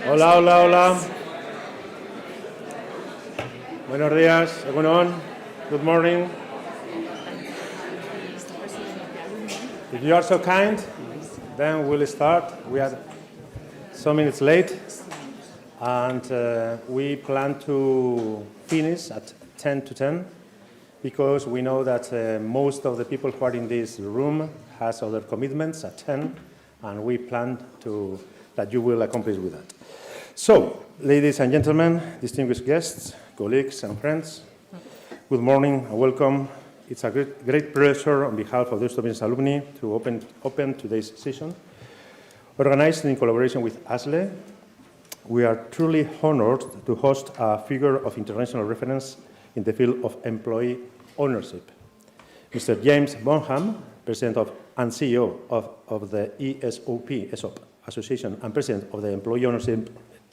Hola, hola, hola. Buenos días, everyone. Good morning. If you are so kind, then we'll start. We are some minutes late, and we plan to finish at 10 to 10 because we know that most of the people who are in this room has other commitments at 10, and we plan that you will accomplish with that. So, ladies and gentlemen, distinguished guests, colleagues and friends, good morning and welcome. It's a great pleasure on behalf of Deusto Business Alumni to open today's session. Organized in collaboration with ASLE, we are truly honored to host a figure of international reference in the field of employee ownership. Mr. James Bonham, President and CEO of the ESOP Association and President of the Employee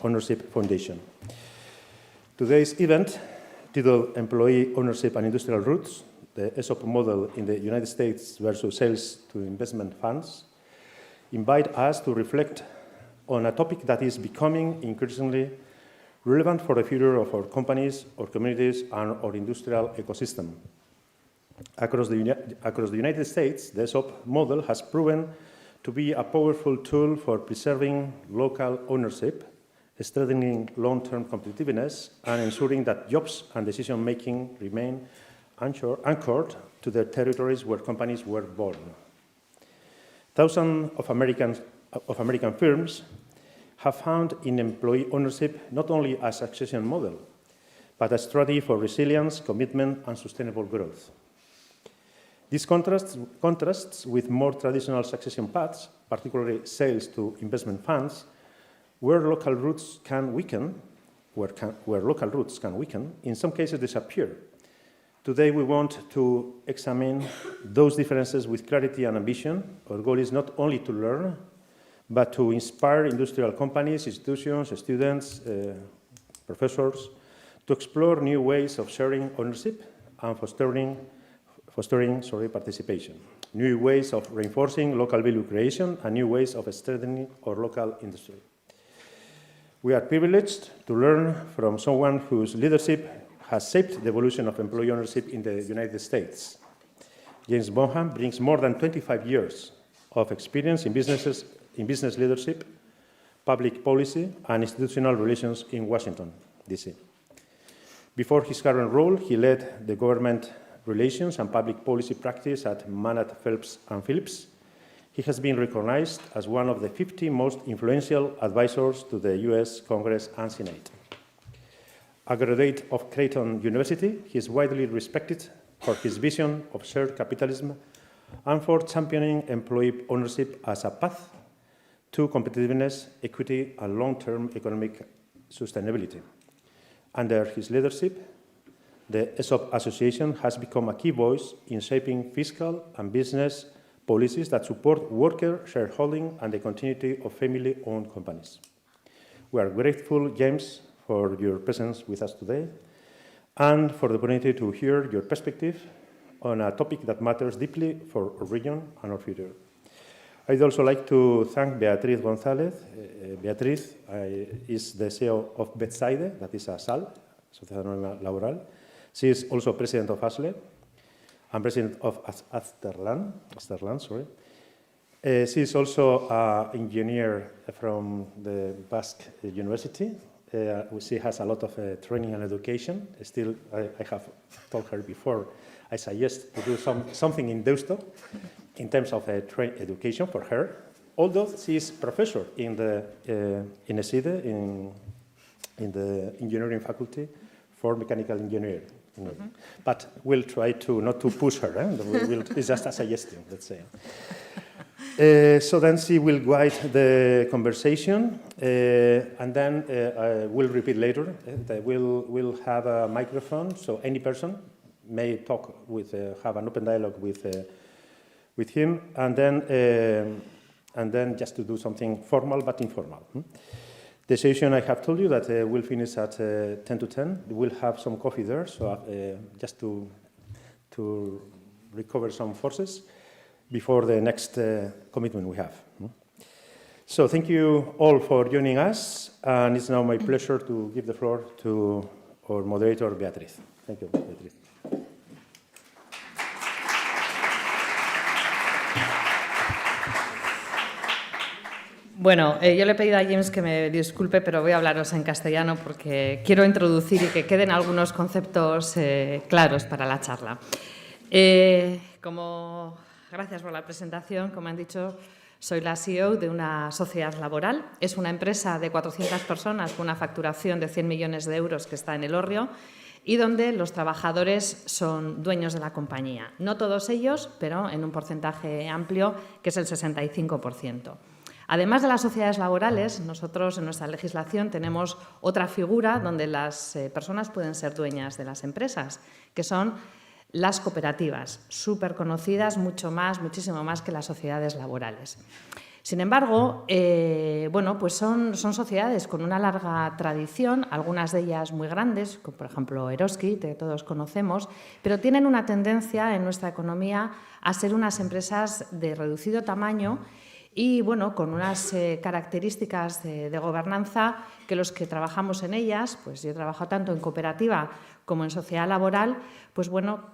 Ownership Foundation. Today's event, titled Employee Ownership and Industrial Roots, the ESOP model in the United States versus sales to investment funds, invite us to reflect on a topic that is becoming increasingly relevant for the future of our companies, our communities, and our industrial ecosystem. Across the United States, the ESOP model has proven to be a powerful tool for preserving local ownership, strengthening long-term competitiveness, and ensuring that jobs and decision-making remain anchored to the territories where companies were born. Thousands of American firms have found in employee ownership not only a succession model, but a strategy for resilience, commitment, and sustainable growth. This contrasts with more traditional succession paths, particularly sales to investment funds, where local roots can weaken, in some cases disappear. Today we want to examine those differences with clarity and ambition. Our goal is not only to learn, but to inspire industrial companies, institutions, students, professors, to explore new ways of sharing ownership and fostering participation, new ways of reinforcing local value creation, and new ways of strengthening our local industry. We are privileged to learn from someone whose leadership has shaped the evolution of employee ownership in the United States. James Bonham brings more than 25 years of experience in business leadership, public policy, and institutional relations in Washington, D.C. Before his current role, he led the government relations and public policy practice at Manat, Phelps & Phillips. He has been recognized as one of the 50 most influential advisors to the US Congress and Senate. A graduate of Creighton University, he is widely respected for his vision of shared capitalism and for championing employee ownership as a path to competitiveness, equity, and long-term economic sustainability. Under his leadership, the ESOP Association has become a key voice in shaping fiscal and business policies that support worker shareholding and the continuity of family-owned companies. We are grateful, James, for your presence with us today and for the opportunity to hear your perspective on a topic that matters deeply for our region and our future. I'd also like to thank Beatriz González. Beatriz is the CEO of Bedside, that is a SAL, Sociedad Anónima Laboral. She is also president of ASLE. I'm president of Azterlan. She is also an engineer from the Basque University. She has a lot of training and education. Still, I have told her before, I suggest to do something in Deusto in terms of education for her, although she is professor in ESIDE, in the engineering faculty for mechanical engineering. Mm-hmm. But we'll try not to push her. It's just a suggestion, let's say. So then she will guide the conversation, and then we'll repeat later. We'll have a microphone, so any person may talk have an open dialogue with him, and then just to do something formal but informal. The session, I have told you that we'll finish at 10 to 10. We'll have some coffee there, so just to recover some forces before the next commitment we have. So thank you all for joining us, and it's now my pleasure to give the floor to our moderator, Beatriz. Thank you, Beatriz. Bueno, yo le he pedido a James que me disculpe, pero voy a hablaros en castellano porque quiero introducir y que queden algunos conceptos claros para la charla. Gracias por la presentación. Como han dicho, soy la CEO de una sociedad laboral. Es una empresa de 400 personas con una facturación de 100 millones de euros que está en Elorrio y donde los trabajadores son dueños de la compañía. No todos ellos, pero en un porcentaje amplio, que es el 65%. Además de las sociedades laborales, nosotros en nuestra legislación tenemos otra figura donde las personas pueden ser dueñas de las empresas, que son las cooperativas, súper conocidas, muchísimo más que las sociedades laborales. Sin embargo, pues son sociedades con una larga tradición, algunas de ellas muy grandes, como por ejemplo Eroski, que todos conocemos, pero tienen una tendencia en nuestra economía a ser unas empresas de reducido tamaño y con unas características de gobernanza que los que trabajamos en ellas, pues yo he trabajado tanto en cooperativa como en sociedad laboral, pues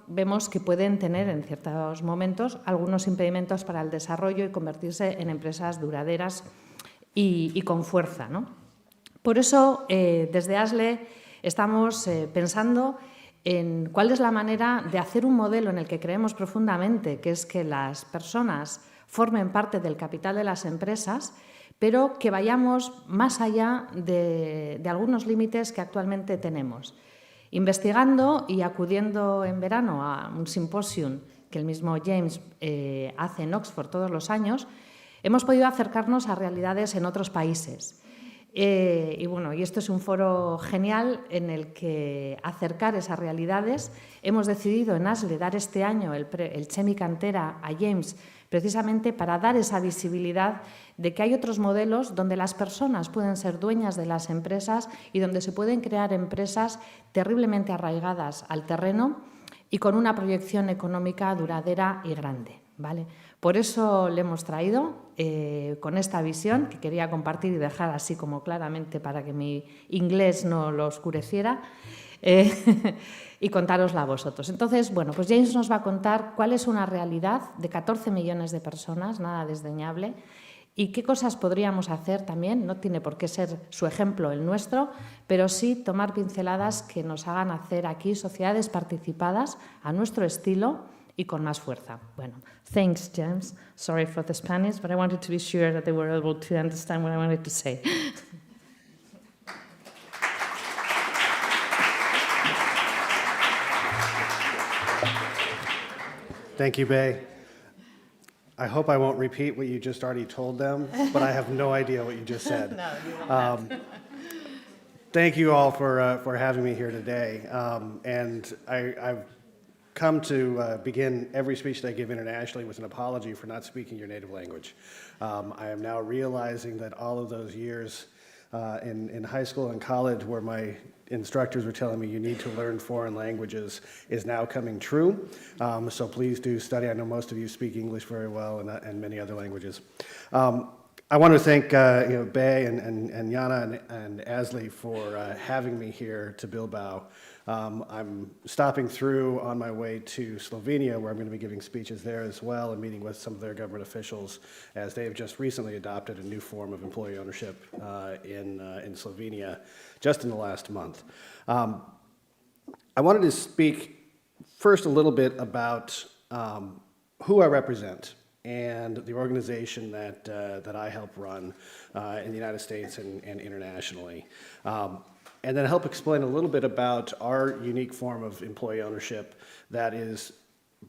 vemos que pueden tener en ciertos momentos algunos impedimentos para el desarrollo y convertirse en empresas duraderas y con fuerza, ¿no? Por eso, desde ASLE estamos pensando en cuál es la manera de hacer un modelo en el que creemos profundamente, que es que las personas formen parte del capital de las empresas, pero que vayamos más allá de algunos límites que actualmente tenemos. Investigando y acudiendo en verano a un simposium que el mismo James hace en Oxford todos los años, hemos podido acercarnos a realidades en otros países. Y esto es un foro genial en el que acercar esas realidades. Hemos decidido en ASLE dar este año el Chemi Cantera a James precisamente para dar esa visibilidad de que hay otros modelos donde las personas pueden ser dueñas de las empresas y donde se pueden crear empresas terriblemente arraigadas al terreno y con una proyección económica duradera y grande, ¿vale? Por eso le hemos traído con esta visión que quería compartir y dejar así como claramente para que mi inglés no lo oscureciera y contárosla a vosotros. Entonces, pues James nos va a contar cuál es una realidad de 14 millones de personas, nada desdeñable, y qué cosas podríamos hacer también. No tiene por qué ser su ejemplo el nuestro, pero sí tomar pinceladas que nos hagan hacer aquí sociedades participadas a nuestro estilo y con más fuerza. Bueno, thanks, James. Sorry for the Spanish, but I wanted to be sure that they were able to understand what I wanted to say. Thank you, Bay. I hope I won't repeat what you just already told them, but I have no idea what you just said. No, you won't. Thank you all for having me here today. And I've come to begin every speech that I give internationally with an apology for not speaking your native language. I am now realizing that all of those years in high school and college where my instructors were telling me you need to learn foreign languages is now coming true. So please do study. I know most of you speak English very well and many other languages. I want to thank Bay and Jana and ASLE for having me here to Bilbao. I'm stopping through on my way to Slovenia, where I'm going to be giving speeches there as well and meeting with some of their government officials, as they've just recently adopted a new form of employee ownership in Slovenia just in the last month. I wanted to speak first a little bit about who I represent and the organization that I help run in the United States and internationally. And then help explain a little bit about our unique form of employee ownership that is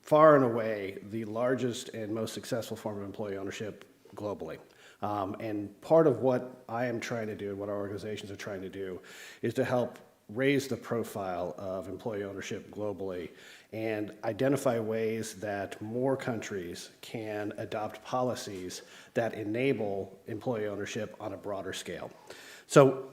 far and away the largest and most successful form of employee ownership globally. And part of what I am trying to do and what our organizations are trying to do is to help raise the profile of employee ownership globally and identify ways that more countries can adopt policies that enable employee ownership on a broader scale. So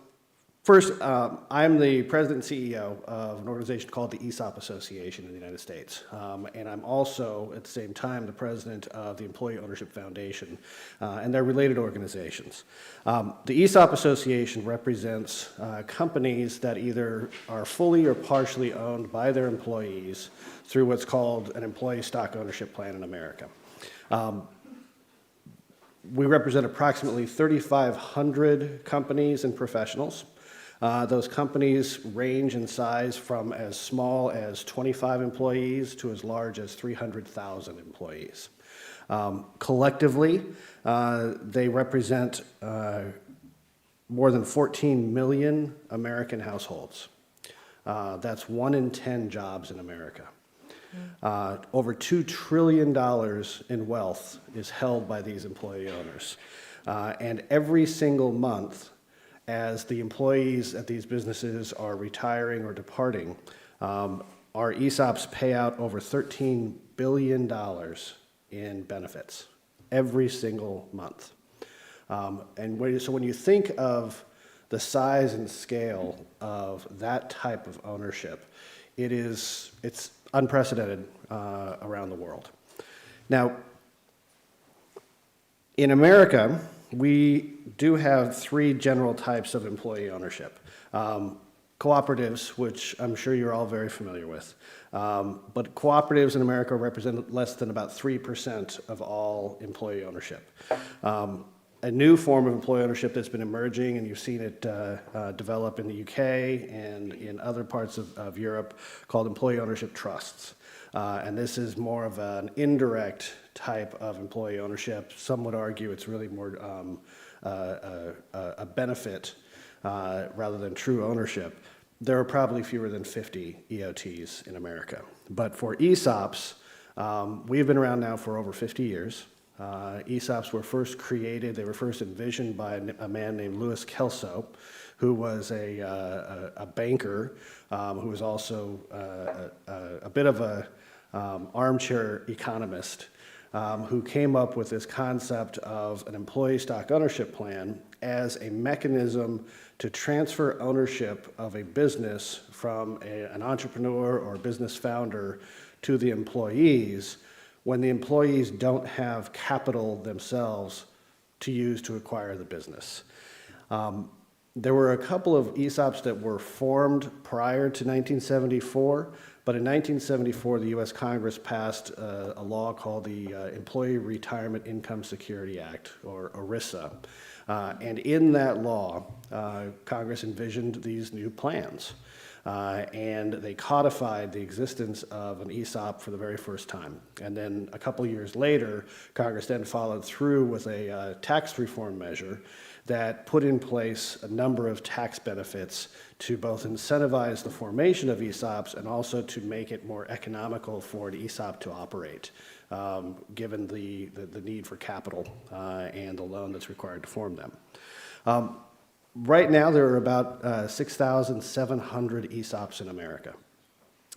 First, I'm the president and CEO of an organization called the ESOP Association in the United States. And I'm also, at the same time, the president of the Employee Ownership Foundation and their related organizations. The ESOP Association represents companies that either are fully or partially owned by their employees through what's called an employee stock ownership plan in America. We represent approximately 3,500 companies and professionals. Those companies range in size from as small as 25 employees to as large as 300,000 employees. Collectively, they represent more than 14 million American households. That's 1 in 10 jobs in America. Over $2 trillion in wealth is held by these employee owners. And every single month, as the employees at these businesses are retiring or departing, our ESOPs pay out over $13 billion in benefits every single month. So when you think of the size and scale of that type of ownership, it's unprecedented around the world. Now, in America, we do have 3 general types of employee ownership. Cooperatives, which I'm sure you're all very familiar with. But cooperatives in America represent less than about 3% of all employee ownership. A new form of employee ownership that's been emerging, and you've seen it develop in the UK and in other parts of Europe, called employee ownership trusts. And this is more of an indirect type of employee ownership. Some would argue it's really more a benefit rather than true ownership. There are probably fewer than 50 EOTs in America. But for ESOPs, we've been around now for over 50 years. ESOPs were first created, they were first envisioned by a man named Louis Kelso, who was a banker, who was also a bit of a armchair economist, who came up with this concept of an employee stock ownership plan as a mechanism to transfer ownership of a business from an entrepreneur or business founder to the employees when the employees don't have capital themselves to use to acquire the business. There were a couple of ESOPs that were formed prior to 1974, but in 1974, the US Congress passed a law called the Employee Retirement Income Security Act, or ERISA. And in that law, Congress envisioned these new plans. And they codified the existence of an ESOP for the very first time. And then a couple years later, Congress then followed through with a tax reform measure that put in place a number of tax benefits to both incentivize the formation of ESOPs and also to make it more economical for an ESOP to operate, given the need for capital and the loan that's required to form them. Right now, there are about 6,700 ESOPs in America.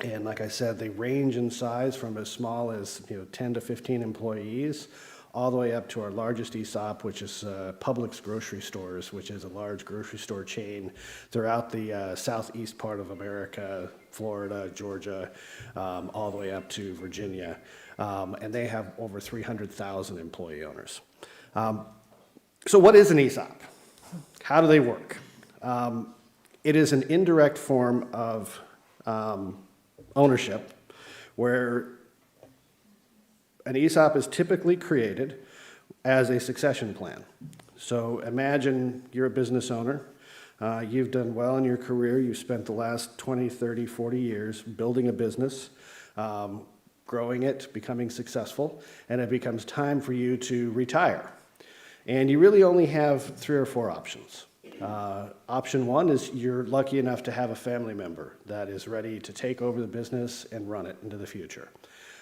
And like I said, they range in size from as small as 10 to 15 employees, all the way up to our largest ESOP, which is Publix Grocery Stores, which is a large grocery store chain throughout the southeast part of America, Florida, Georgia, all the way up to Virginia. And they have over 300,000 employee owners. So what is an ESOP? How do they work? It is an indirect form of ownership where an ESOP is typically created as a succession plan. So imagine you're a business owner. You've done well in your career. You've spent the last 20, 30, 40 years building a business, growing it, becoming successful, and it becomes time for you to retire. And you really only have 3 or 4 options. Option 1 is you're lucky enough to have a family member that is ready to take over the business and run it into the future.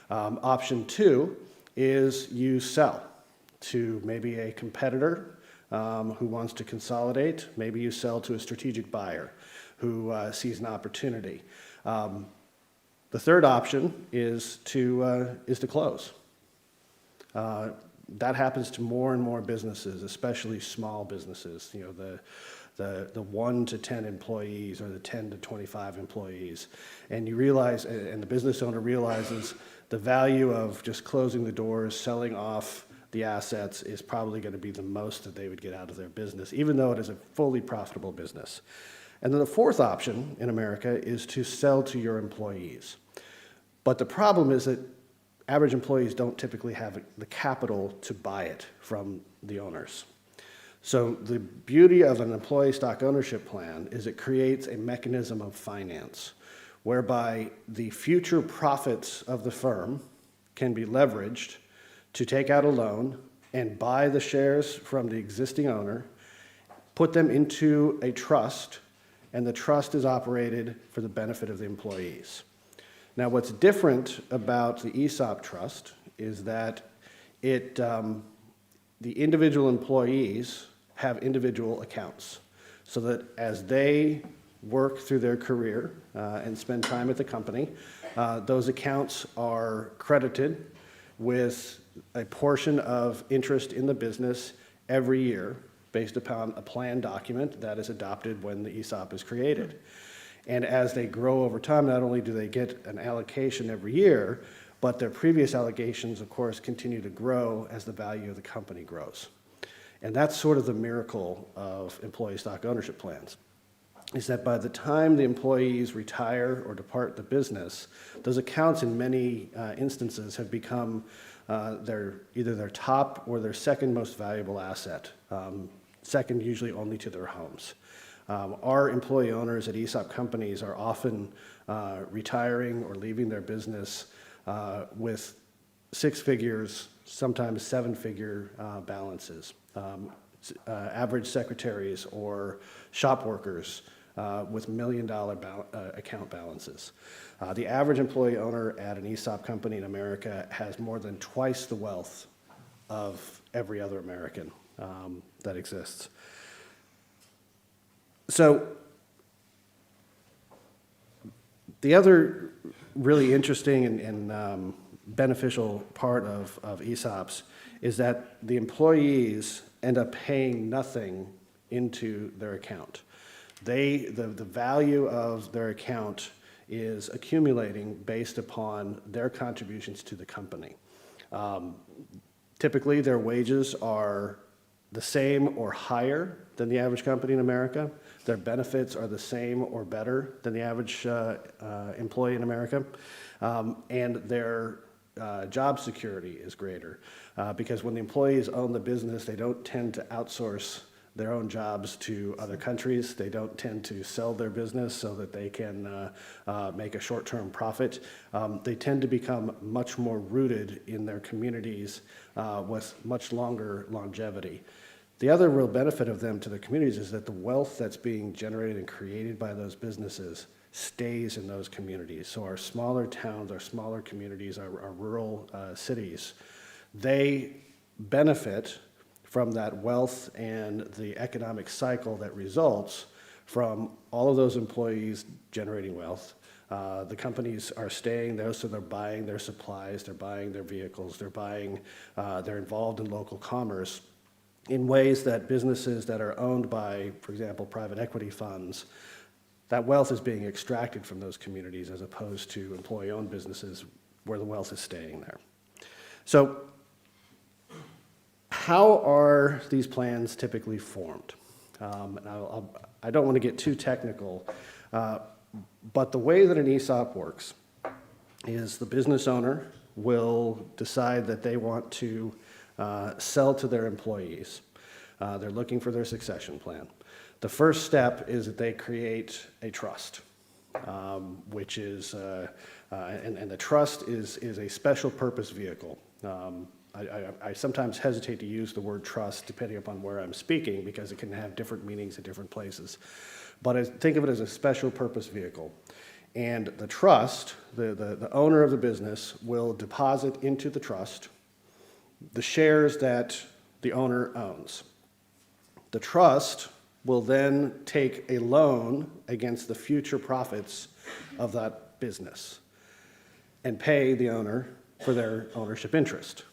Option 2 is you sell to maybe a competitor who wants to consolidate. Maybe you sell to a strategic buyer who sees an opportunity. The third option is to close. That happens to more and more businesses, especially small businesses, you know, the 1 to 10 employees or the 10 to 25 employees. And you realize, and the business owner realizes the value of just closing the doors, selling off the assets is probably going to be the most that they would get out of their business, even though it is a fully profitable business. And then the fourth option in America is to sell to your employees. But the problem is that average employees don't typically have the capital to buy it from the owners. So the beauty of an employee stock ownership plan is it creates a mechanism of finance whereby the future profits of the firm can be leveraged to take out a loan and buy the shares from the existing owner, put them into a trust, and the trust is operated for the benefit of the employees. Now, what's different about the ESOP trust is that the individual employees have individual accounts, so that as they work through their career and spend time at the company, those accounts are credited with a portion of interest in the business every year based upon a plan document that is adopted when the ESOP is created. And as they grow over time, not only do they get an allocation every year, but their previous allocations, of course, continue to grow as the value of the company grows. And that's sort of the miracle of employee stock ownership plans, is that by the time the employees retire or depart the business, those accounts in many instances have become either their top or their second most valuable asset, second usually only to their homes. Our employee owners at ESOP companies are often retiring or leaving their business with 6 figures, sometimes 7-figure balances. Average secretaries or shop workers with $1 million account balances. The average employee owner at an ESOP company in America has more than twice the wealth of every other American that exists. So the other really interesting and beneficial part of ESOPs is that the employees end up paying nothing into their account. The value of their account is accumulating based upon their contributions to the company. Typically, their wages are the same or higher than the average company in America. Their benefits are the same or better than the average employee in America. And their job security is greater because when the employees own the business, they don't tend to outsource their own jobs to other countries. They don't tend to sell their business so that they can make a short-term profit. They tend to become much more rooted in their communities with much longer longevity. The other real benefit of them to the communities is that the wealth that's being generated and created by those businesses stays in those communities. So our smaller towns, our smaller communities, our rural cities, they benefit from that wealth and the economic cycle that results from all of those employees generating wealth. The companies are staying there, so they're buying their supplies, they're buying their vehicles, they're involved in local commerce in ways that businesses that are owned by, for example, private equity funds, that wealth is being extracted from those communities as opposed to employee-owned businesses where the wealth is staying there. So how are these plans typically formed? I don't want to get too technical, but the way that an ESOP works is the business owner will decide that they want to sell to their employees. They're looking for their succession plan. The first step is that they create a trust, which is, and the trust is a special purpose vehicle. I sometimes hesitate to use the word trust depending upon where I'm speaking because it can have different meanings in different places. But I think of it as a special purpose vehicle. And the trust, the owner of the business will deposit into the trust the shares that the owner owns. The trust will then take a loan against the future profits of that business and pay the owner for their ownership interest.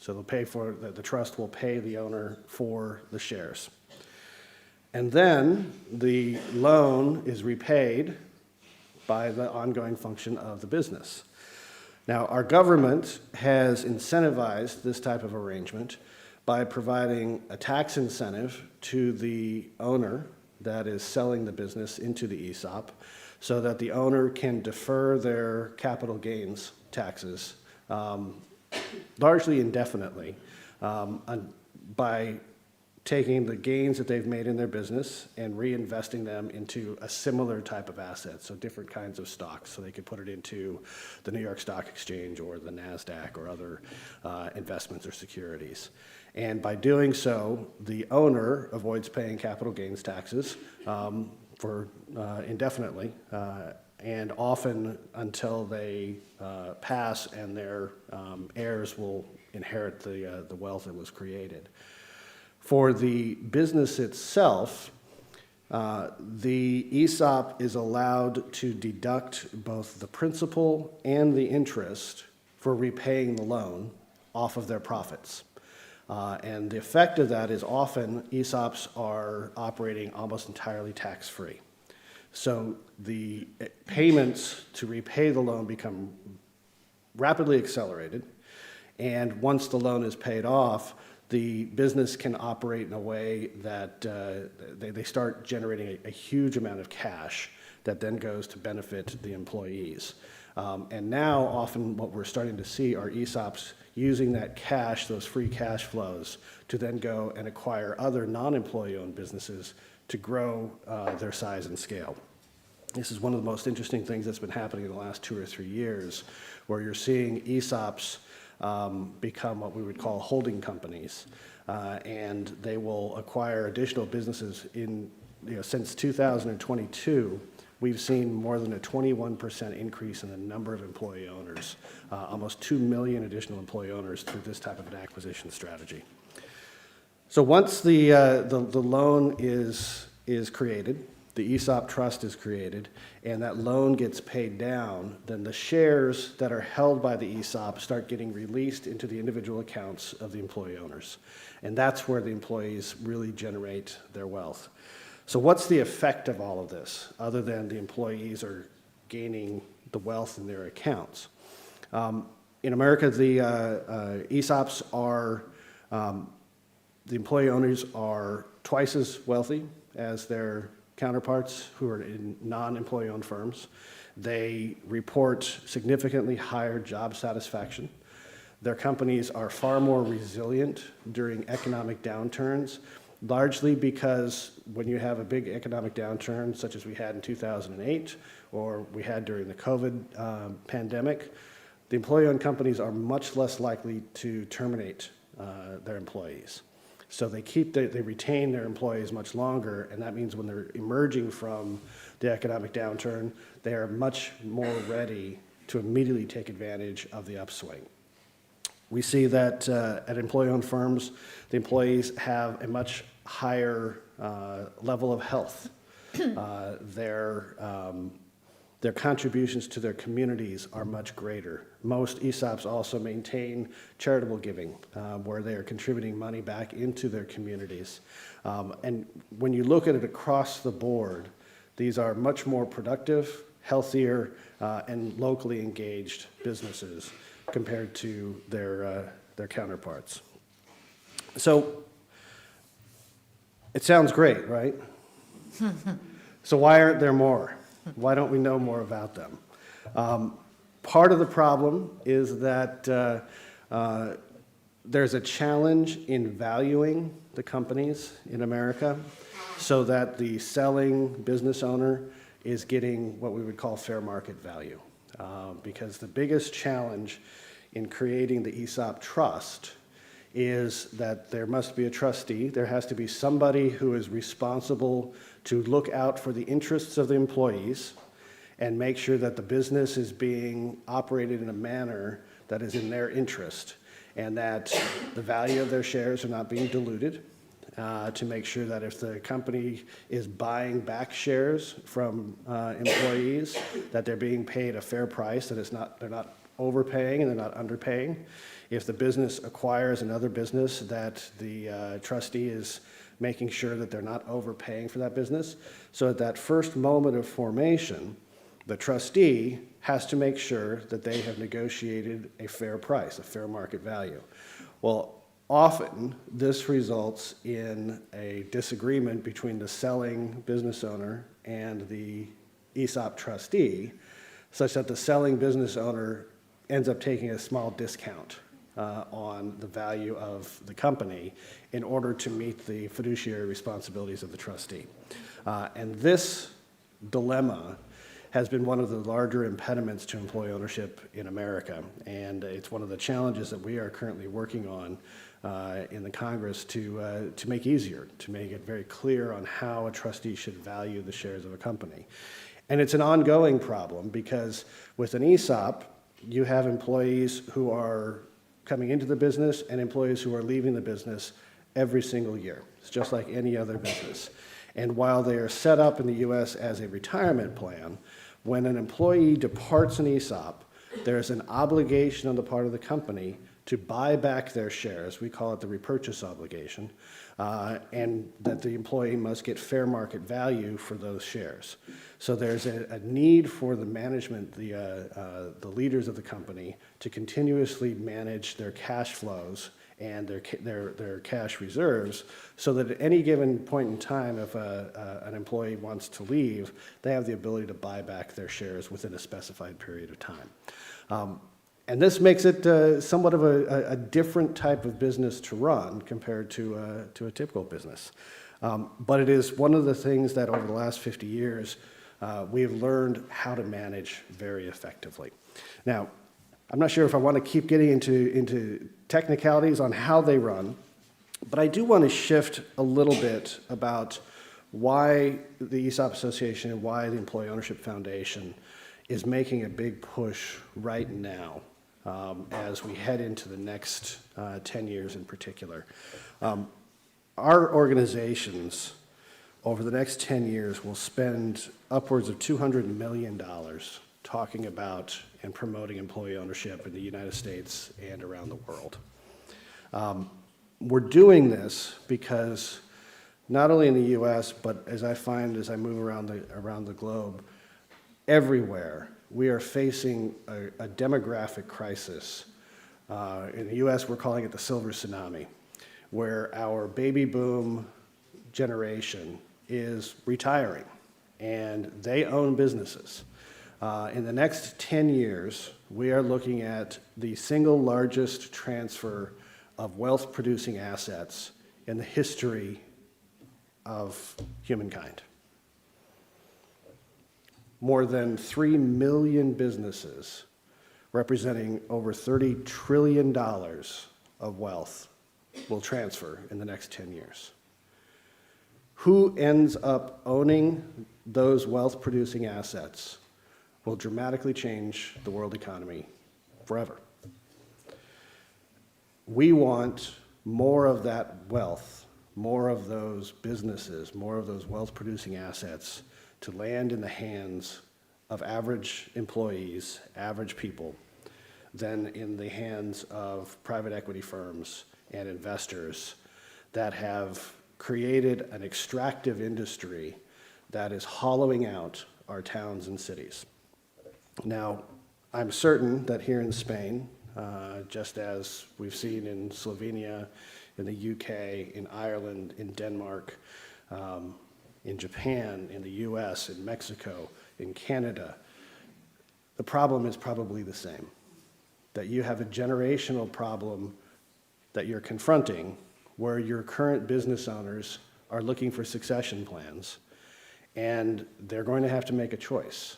So they'll pay for, the trust will pay the owner for the shares. And then the loan is repaid by the ongoing function of the business. Now, our government has incentivized this type of arrangement by providing a tax incentive to the owner that is selling the business into the ESOP so that the owner can defer their capital gains taxes largely indefinitely by taking the gains that they've made in their business and reinvesting them into a similar type of asset, so different kinds of stocks. So they could put it into the New York Stock Exchange or the NASDAQ or other investments or securities. And by doing so, the owner avoids paying capital gains taxes for indefinitely, and often until they pass and their heirs will inherit the wealth that was created. For the business itself, the ESOP is allowed to deduct both the principal and the interest for repaying the loan off of their profits. And the effect of that is often ESOPs are operating almost entirely tax-free. So the payments to repay the loan become rapidly accelerated, and once the loan is paid off, the business can operate in a way that they start generating a huge amount of cash that then goes to benefit the employees. And now often what we're starting to see are ESOPs using that cash, those free cash flows, to then go and acquire other non-employee-owned businesses to grow their size and scale. This is one of the most interesting things that's been happening in the last 2 or 3 years, where you're seeing ESOPs become what we would call holding companies, and they will acquire additional businesses. Since 2022, we've seen more than a 21% increase in the number of employee owners, almost 2 million additional employee owners through this type of an acquisition strategy. So once the loan is created, the ESOP trust is created, and that loan gets paid down, then the shares that are held by the ESOP start getting released into the individual accounts of the employee owners. And that's where the employees really generate their wealth. So what's the effect of all of this, other than the employees are gaining the wealth in their accounts? In America, the ESOPs are, the employee owners are twice as wealthy as their counterparts who are in non-employee-owned firms. They report significantly higher job satisfaction. Their companies are far more resilient during economic downturns, largely because when you have a big economic downturn, such as we had in 2008, or we had during the COVID pandemic, the employee-owned companies are much less likely to terminate their employees. So they retain their employees much longer, and that means when they're emerging from the economic downturn, they are much more ready to immediately take advantage of the upswing. We see that at employee-owned firms, the employees have a much higher level of health. Their contributions to their communities are much greater. Most ESOPs also maintain charitable giving, where they are contributing money back into their communities. And when you look at it across the board, these are much more productive, healthier, and locally engaged businesses compared to their counterparts. So it sounds great, right? So why aren't there more? Why don't we know more about them? Part of the problem is that there's a challenge in valuing the companies in America so that the selling business owner is getting what we would call fair market value. Because the biggest challenge in creating the ESOP trust is that there must be a trustee. There has to be somebody who is responsible to look out for the interests of the employees and make sure that the business is being operated in a manner that is in their interest, and that the value of their shares are not being diluted, to make sure that if the company is buying back shares from employees, that they're being paid a fair price, that they're not overpaying and they're not underpaying. If the business acquires another business, that the trustee is making sure that they're not overpaying for that business. So at that first moment of formation, the trustee has to make sure that they have negotiated a fair price, a fair market value. Well, often this results in a disagreement between the selling business owner and the ESOP trustee, such that the selling business owner ends up taking a small discount on the value of the company in order to meet the fiduciary responsibilities of the trustee. And this dilemma has been one of the larger impediments to employee ownership in America. And it's one of the challenges that we are currently working on in the Congress to make easier, to make it very clear on how a trustee should value the shares of a company. And it's an ongoing problem because with an ESOP, you have employees who are coming into the business and employees who are leaving the business every single year. It's just like any other business. And while they are set up in the US as a retirement plan, when an employee departs an ESOP, there's an obligation on the part of the company to buy back their shares. We call it the repurchase obligation, and that the employee must get fair market value for those shares. So there's a need for the management, the leaders of the company, to continuously manage their cash flows and their cash reserves, so that at any given point in time, if an employee wants to leave, they have the ability to buy back their shares within a specified period of time. And this makes it somewhat of a different type of business to run compared to a typical business. But it is one of the things that over the last 50 years, we have learned how to manage very effectively. Now, I'm not sure if I want to keep getting into technicalities on how they run, but I do want to shift a little bit about why the ESOP Association and why the Employee Ownership Foundation is making a big push right now as we head into the next 10 years in particular. Our organizations over the next 10 years will spend upwards of $200 million talking about and promoting employee ownership in the United States and around the world. We're doing this because not only in the US, but as I find as I move around the globe, everywhere we are facing a demographic crisis. In the US, we're calling it the silver tsunami, where our baby boom generation is retiring and they own businesses. In the next 10 years, we are looking at the single largest transfer of wealth-producing assets in the history of humankind. More than 3 million businesses representing over $30 trillion of wealth will transfer in the next 10 years. Who ends up owning those wealth-producing assets will dramatically change the world economy forever. We want more of that wealth, more of those businesses, more of those wealth-producing assets to land in the hands of average employees, average people, than in the hands of private equity firms and investors that have created an extractive industry that is hollowing out our towns and cities. Now, I'm certain that here in Spain, just as we've seen in Slovenia, in the UK, in Ireland, in Denmark, in Japan, in the US, in Mexico, in Canada, the problem is probably the same. That you have a generational problem that you're confronting where your current business owners are looking for succession plans and they're going to have to make a choice.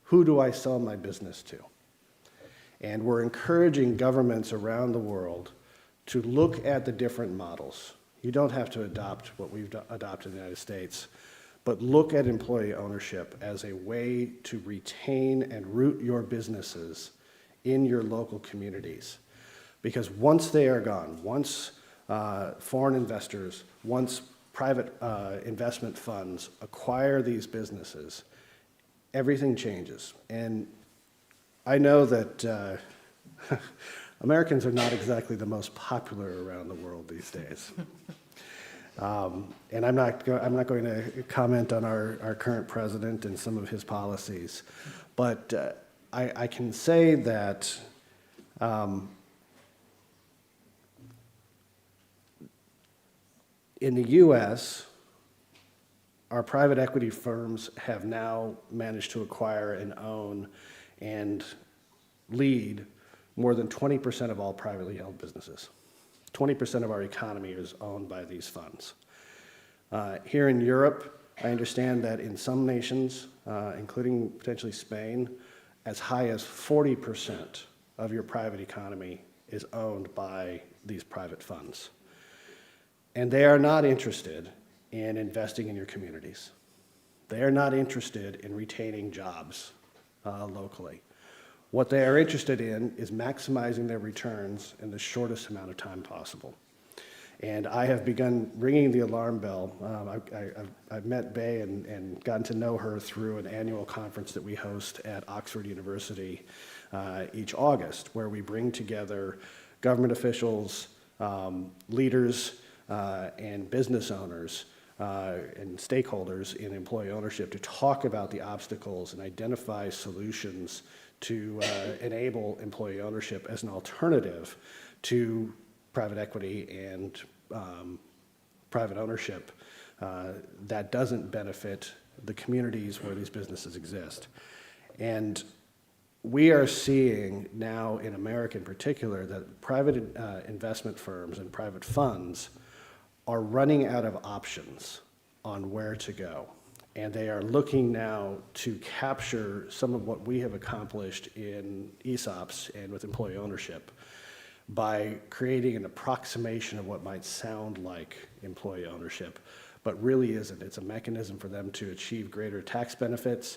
Who do I sell my business to? And we're encouraging governments around the world to look at the different models. You don't have to adopt what we've adopted in the United States, but look at employee ownership as a way to retain and root your businesses in your local communities. Because once they are gone, once foreign investors, once private investment funds acquire these businesses, everything changes. And I know that Americans are not exactly the most popular around the world these days. And I'm not going to comment on our current president and some of his policies, but I can say that in the U.S., our private equity firms have now managed to acquire and own and lead more than 20% of all privately held businesses. 20% of our economy is owned by these funds. Here in Europe, I understand that in some nations, including potentially Spain, as high as 40% of your private economy is owned by these private funds. And they are not interested in investing in your communities. They are not interested in retaining jobs locally. What they are interested in is maximizing their returns in the shortest amount of time possible. And I have begun ringing the alarm bell. I've met Bay and gotten to know her through an annual conference that we host at Oxford University each August, where we bring together government officials, leaders, and business owners and stakeholders in employee ownership to talk about the obstacles and identify solutions to enable employee ownership as an alternative to private equity and private ownership that doesn't benefit the communities where these businesses exist. And we are seeing now in America in particular that private investment firms and private funds are running out of options on where to go. And they are looking now to capture some of what we have accomplished in ESOPs and with employee ownership by creating an approximation of what might sound like employee ownership, but really isn't. It's a mechanism for them to achieve greater tax benefits,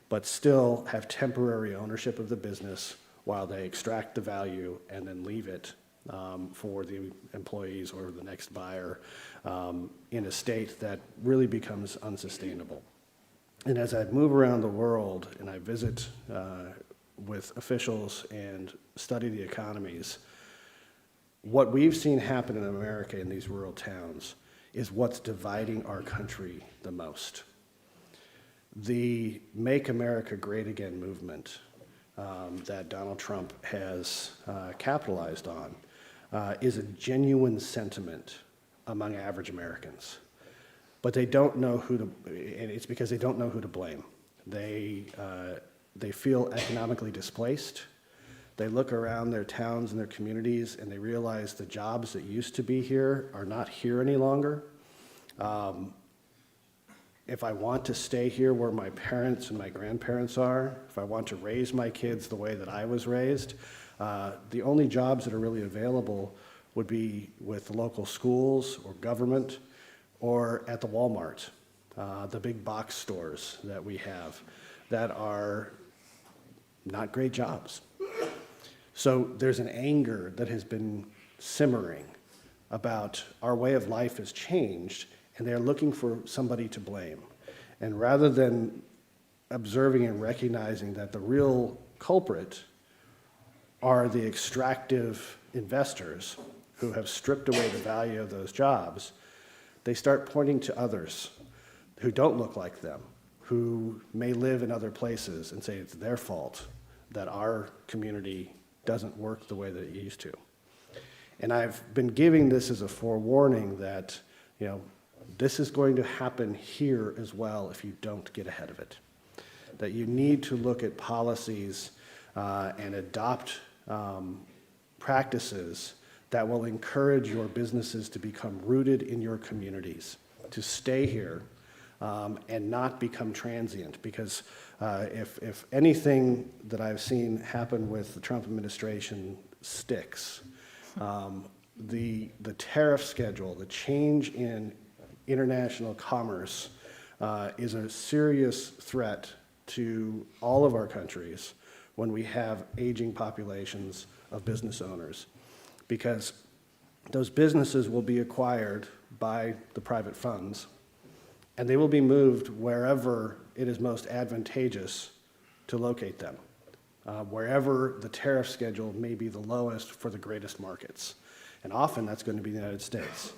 but still have temporary ownership of the business while they extract the value and then leave it for the employees or the next buyer in a state that really becomes unsustainable. And as I move around the world and I visit with officials and study the economies, what we've seen happen in America in these rural towns is what's dividing our country the most. The Make America Great Again movement that Donald Trump has capitalized on is a genuine sentiment among average Americans. But they don't know who to, and it's because they don't know who to blame. They feel economically displaced. They look around their towns and their communities and they realize the jobs that used to be here are not here any longer. If I want to stay here where my parents and my grandparents are, if I want to raise my kids the way that I was raised, the only jobs that are really available would be with local schools or government or at the Walmart, the big box stores that we have that are not great jobs. So there's an anger that has been simmering about our way of life has changed and they're looking for somebody to blame. And rather than observing and recognizing that the real culprit are the extractive investors who have stripped away the value of those jobs, they start pointing to others who don't look like them, who may live in other places and say it's their fault that our community doesn't work the way that it used to. And I've been giving this as a forewarning that, you know, this is going to happen here as well if you don't get ahead of it. That you need to look at policies and adopt practices that will encourage your businesses to become rooted in your communities, to stay here and not become transient. Because if anything that I've seen happen with the Trump administration sticks, the tariff schedule, the change in international commerce is a serious threat to all of our countries when we have aging populations of business owners, because those businesses will be acquired by the private funds and they will be moved wherever it is most advantageous to locate them. wherever the tariff schedule may be the lowest for the greatest markets. And often that's going to be the United States.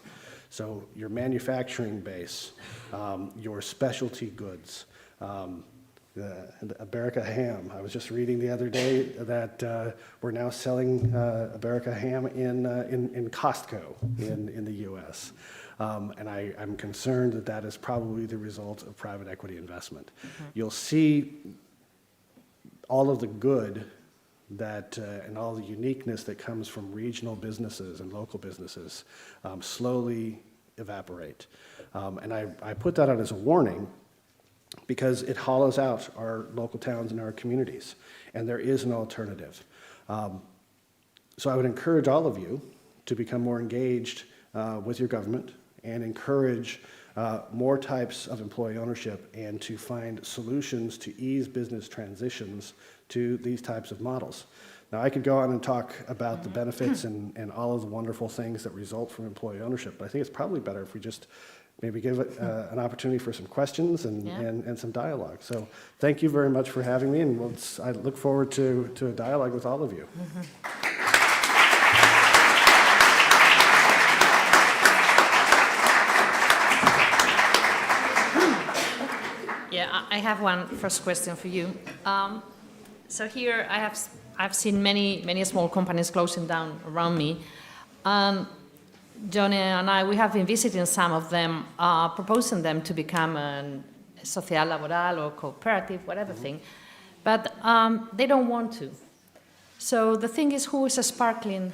So your manufacturing base, your specialty goods, the America ham. I was just reading the other day that we're now selling America ham in Costco in the U.S. And I'm concerned that that is probably the result of private equity investment. You'll see all of the good that and all the uniqueness that comes from regional businesses and local businesses slowly evaporate. And I put that out as a warning because it hollows out our local towns and our communities, and there is an alternative. So I would encourage all of you to become more engaged with your government and encourage more types of employee ownership and to find solutions to ease business transitions to these types of models. Now, I could go on and talk about the benefits and all of the wonderful things that result from employee ownership, but I think it's probably better if we just maybe give it an opportunity for some questions and some dialogue. So thank you very much for having me, and I look forward to a dialogue with all of you. Yeah, I have one first question for you. So here I've seen many small companies closing down around me. Johnny and I, we have been visiting some of them, proposing them to become a social laboral or cooperative, whatever thing, but they don't want to. So the thing is, who is sparkling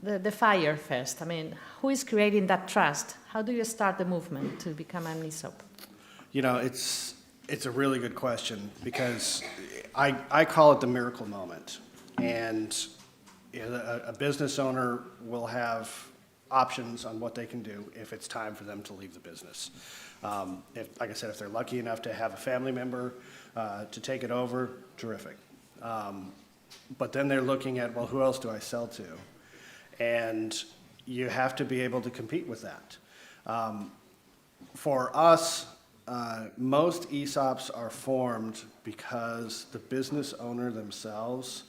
the fire first? I mean, who is creating that trust? How do you start the movement to become an ESOP? You know, it's a really good question because I call it the miracle moment. And you know, a business owner will have options on what they can do if it's time for them to leave the business. Like I said, if they're lucky enough to have a family member to take it over, terrific. But then they're looking at, well, who else do I sell to? And you have to be able to compete with that. For us, most ESOPs are formed because the business owner themselves,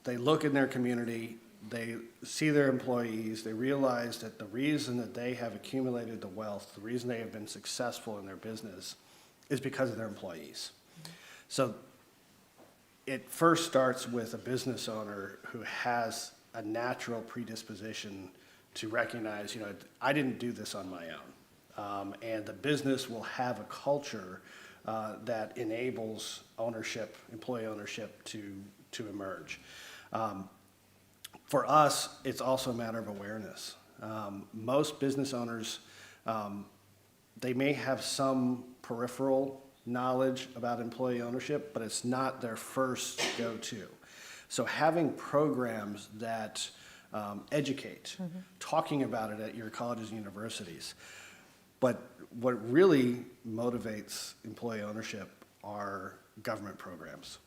they look in their community, they see their employees, they realize that the reason that they have accumulated the wealth, the reason they have been successful in their business is because of their employees. So it first starts with a business owner who has a natural predisposition to recognize, you know, I didn't do this on my own. And the business will have a culture that enables ownership, employee ownership to emerge. For us, it's also a matter of awareness. Most business owners, they may have some peripheral knowledge about employee ownership, but it's not their first go-to. So having programs that educate, talking about it at your colleges and universities. But what really motivates employee ownership are government programs.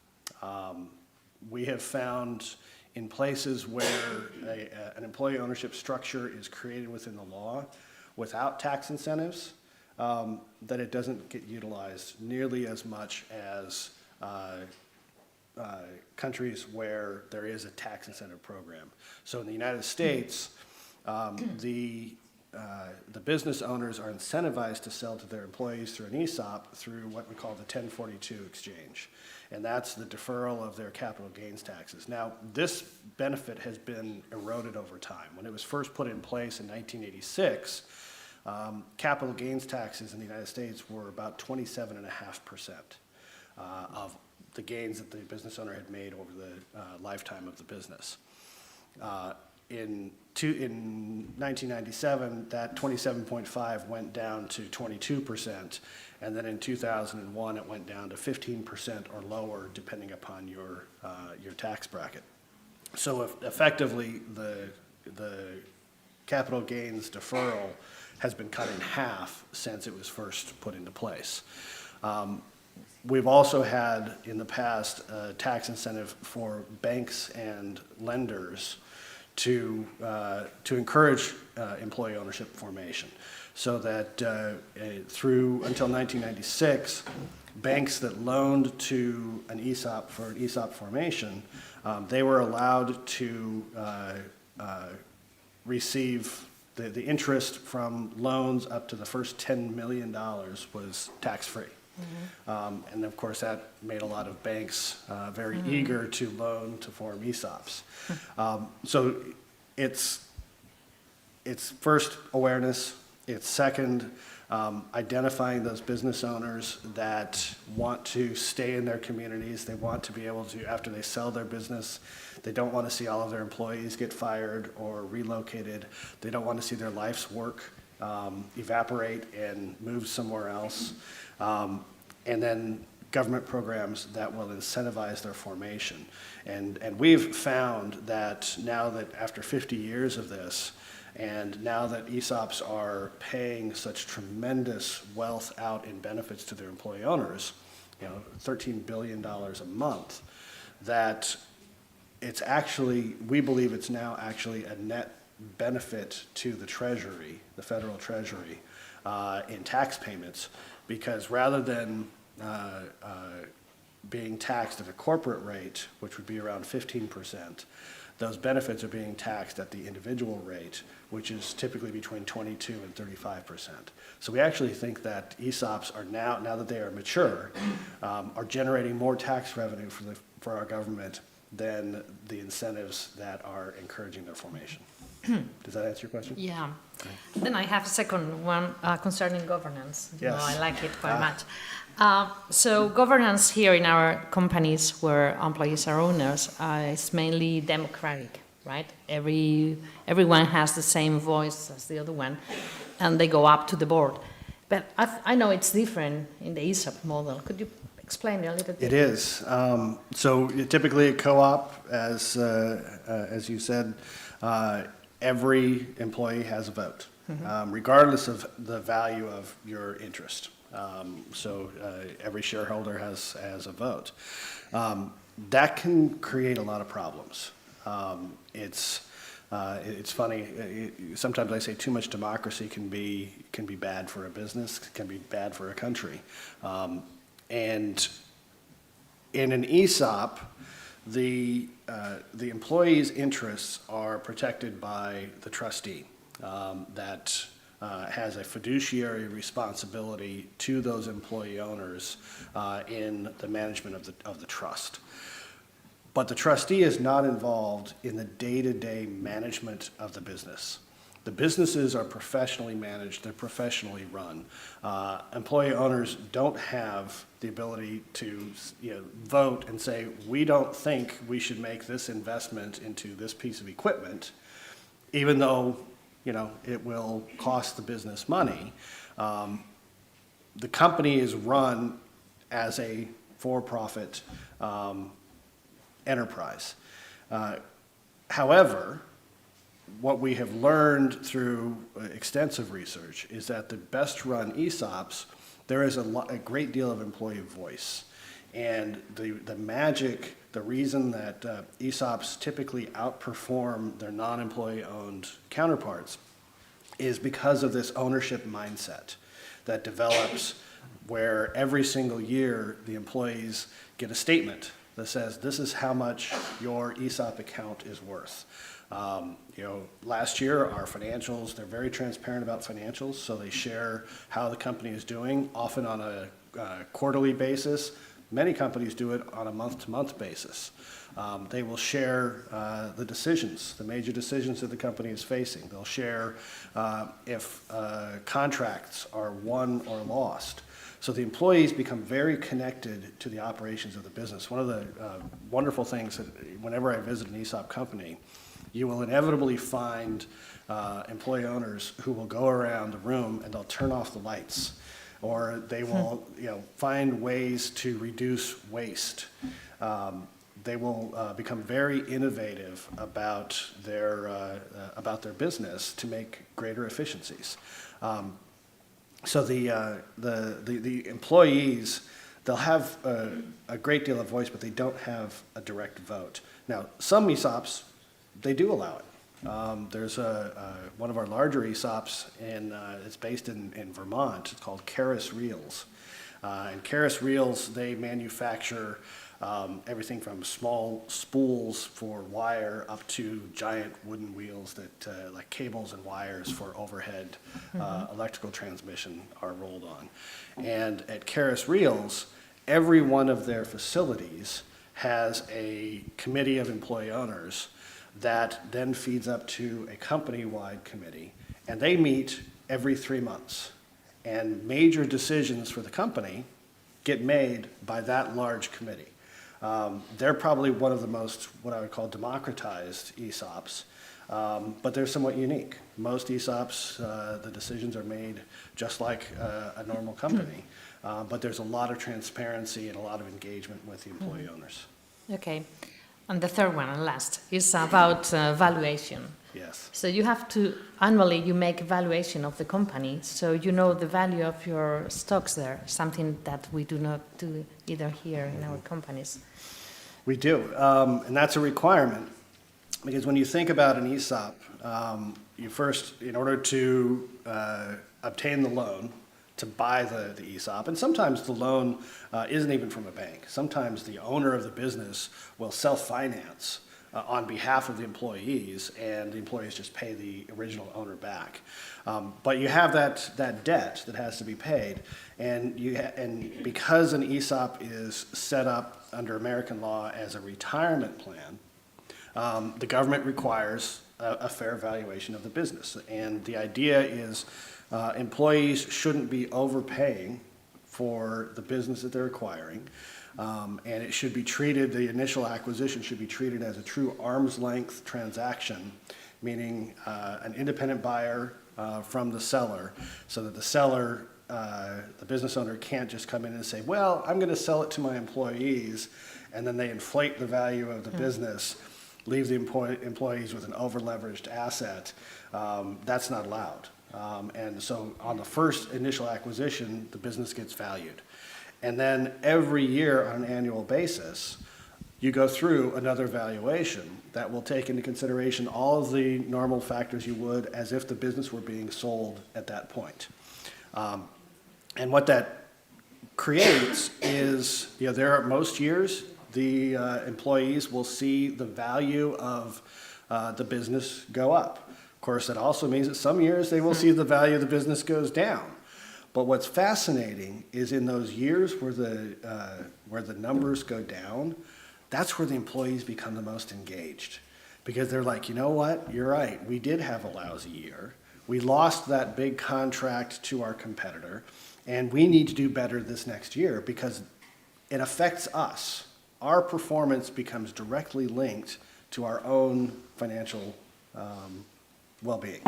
We have found in places where an employee ownership structure is created within the law without tax incentives, that it doesn't get utilized nearly as much as countries where there is a tax incentive program. So in the United States, the business owners are incentivized to sell to their employees through an ESOP through what we call the 1042 exchange. And that's the deferral of their capital gains taxes. Now, this benefit has been eroded over time. When it was first put in place in 1986, capital gains taxes in the United States were about 27.5% of the gains that the business owner had made over the lifetime of the business. In 1997, that 27.5 went down to 22%, and then in 2001, it went down to 15% or lower, depending upon your tax bracket. So effectively, the capital gains deferral has been cut in half since it was first put into place. We've also had in the past a tax incentive for banks and lenders to encourage employee ownership formation, so that through until 1996, banks that loaned to an ESOP for an ESOP formation, they were allowed to receive the interest from loans up to the first $10 million was tax-free. And of course, that made a lot of banks very eager to loan to form ESOPs. So it's first awareness, it's second identifying those business owners that want to stay in their communities. They want to be able to, after they sell their business, they don't want to see all of their employees get fired or relocated. They don't want to see their life's work evaporate and move somewhere else. And then government programs that will incentivize their formation. And we've found that now that after 50 years of this, and now that ESOPs are paying such tremendous wealth out in benefits to their employee owners, $13 billion a month, that it's actually, we believe it's now actually a net benefit to the Treasury, the federal Treasury, in tax payments, because rather than being taxed at a corporate rate, which would be around 15%, those benefits are being taxed at the individual rate, which is typically between 22 and 35%. So we actually think that ESOPs are now that they are mature, are generating more tax revenue for our government than the incentives that are encouraging their formation. Does that answer your question? Yeah. Then I have a second one concerning governance. Yes. I like it quite much. So governance here in our companies where employees are owners is mainly democratic, right? Everyone has the same voice as the other one, and they go up to the board. But I know it's different in the ESOP model. Could you explain a little bit? It is. So typically a co-op, as you said, every employee has a vote, regardless of the value of your interest. So every shareholder has a vote. That can create a lot of problems. It's funny. Sometimes I say too much democracy can be bad for a business, can be bad for a country. And in an ESOP, the employee's interests are protected by the trustee that has a fiduciary responsibility to those employee owners in the management of the trust. But the trustee is not involved in the day-to-day management of the business. The businesses are professionally managed, they're professionally run. Employee owners don't have the ability to vote and say, we don't think we should make this investment into this piece of equipment, even though it will cost the business money. The company is run as a for-profit enterprise. However, what we have learned through extensive research is that the best run ESOPs, there is a great deal of employee voice. And the magic, the reason that ESOPs typically outperform their non-employee owned counterparts is because of this ownership mindset that develops where every single year the employees get a statement that says, this is how much your ESOP account is worth. Last year, our financials, they're very transparent about financials, so they share how the company is doing, often on a quarterly basis. Many companies do it on a month-to-month basis. They will share the decisions, the major decisions that the company is facing. They'll share if contracts are won or lost. So the employees become very connected to the operations of the business. One of the wonderful things that whenever I visit an ESOP company, you will inevitably find employee owners who will go around the room and they'll turn off the lights, or they will find ways to reduce waste. They will become very innovative about their business to make greater efficiencies. So the employees, they'll have a great deal of voice, but they don't have a direct vote. Now, some ESOPs, they do allow it. There's one of our larger ESOPs, and it's based in Vermont. It's called Caris Reels. And Keras reels, they manufacture everything from small spools for wire up to giant wooden wheels that, like cables and wires for overhead electrical transmission are rolled on. And at Keras reels, every one of their facilities has a committee of employee owners that then feeds up to a company-wide committee, and they meet every 3 months. And major decisions for the company get made by that large committee. They're probably one of the most, what I would call, democratized ESOPs, but they're somewhat unique. Most ESOPs, the decisions are made just like a normal company, but there's a lot of transparency and a lot of engagement with the employee owners. Okay. And the third one and last is about valuation. Yes. So you have to, annually you make evaluation of the company, so you know the value of your stocks there, something that we do not do either here in our companies. We do, and that's a requirement, because when you think about an ESOP, you first, in order to obtain the loan, to buy the ESOP, and sometimes the loan isn't even from a bank. Sometimes the owner of the business will self-finance on behalf of the employees, and the employees just pay the original owner back. But you have that debt that has to be paid, and because an ESOP is set up under American law as a retirement plan, the government requires a fair valuation of the business. And the idea is employees shouldn't be overpaying for the business that they're acquiring, and it should be treated, the initial acquisition should be treated as a true arm's length transaction, meaning an independent buyer from the seller, so that the seller, the business owner, can't just come in and say, well, I'm going to sell it to my employees, and then they inflate the value of the business, leave the employees with an over-leveraged asset. That's not allowed. And so on the first initial acquisition, the business gets valued. And then every year on an annual basis, you go through another valuation that will take into consideration all of the normal factors you would as if the business were being sold at that point. And what that creates is, there are most years, the employees will see the value of the business go up. Of course, that also means that some years they will see the value of the business goes down. But what's fascinating is in those years where the numbers go down, that's where the employees become the most engaged. Because they're like, you know what, you're right, we did have a lousy year. We lost that big contract to our competitor, and we need to do better this next year because it affects us. Our performance becomes directly linked to our own financial well-being.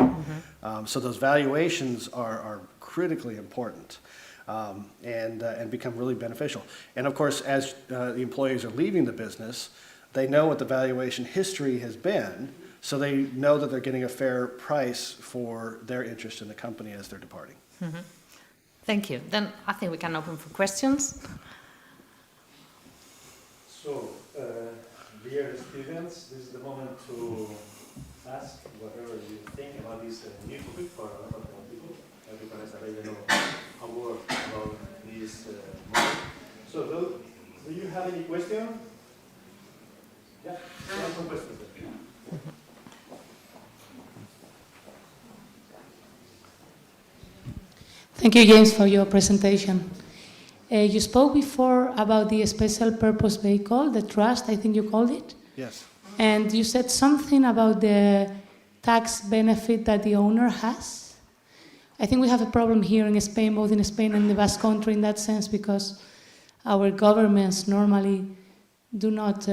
So those valuations are critically important and become really beneficial. And of course, as the employees are leaving the business, they know what the valuation history has been, so they know that they're getting a fair price for their interest in the company as they're departing. Thank you. Then I think we can open for questions. So, dear students, this is the moment to ask whatever you think about this new topic for a lot of people. Everyone has already know a word about this model. So, do you have any question? Yeah, I have some questions. Thank you, James, for your presentation. You spoke before about the special purpose vehicle, the trust, I think you called it. Yes. And you said something about the tax benefit that the owner has. I think we have a problem here in Spain, both in Spain and the Basque Country in that sense, because our governments normally do not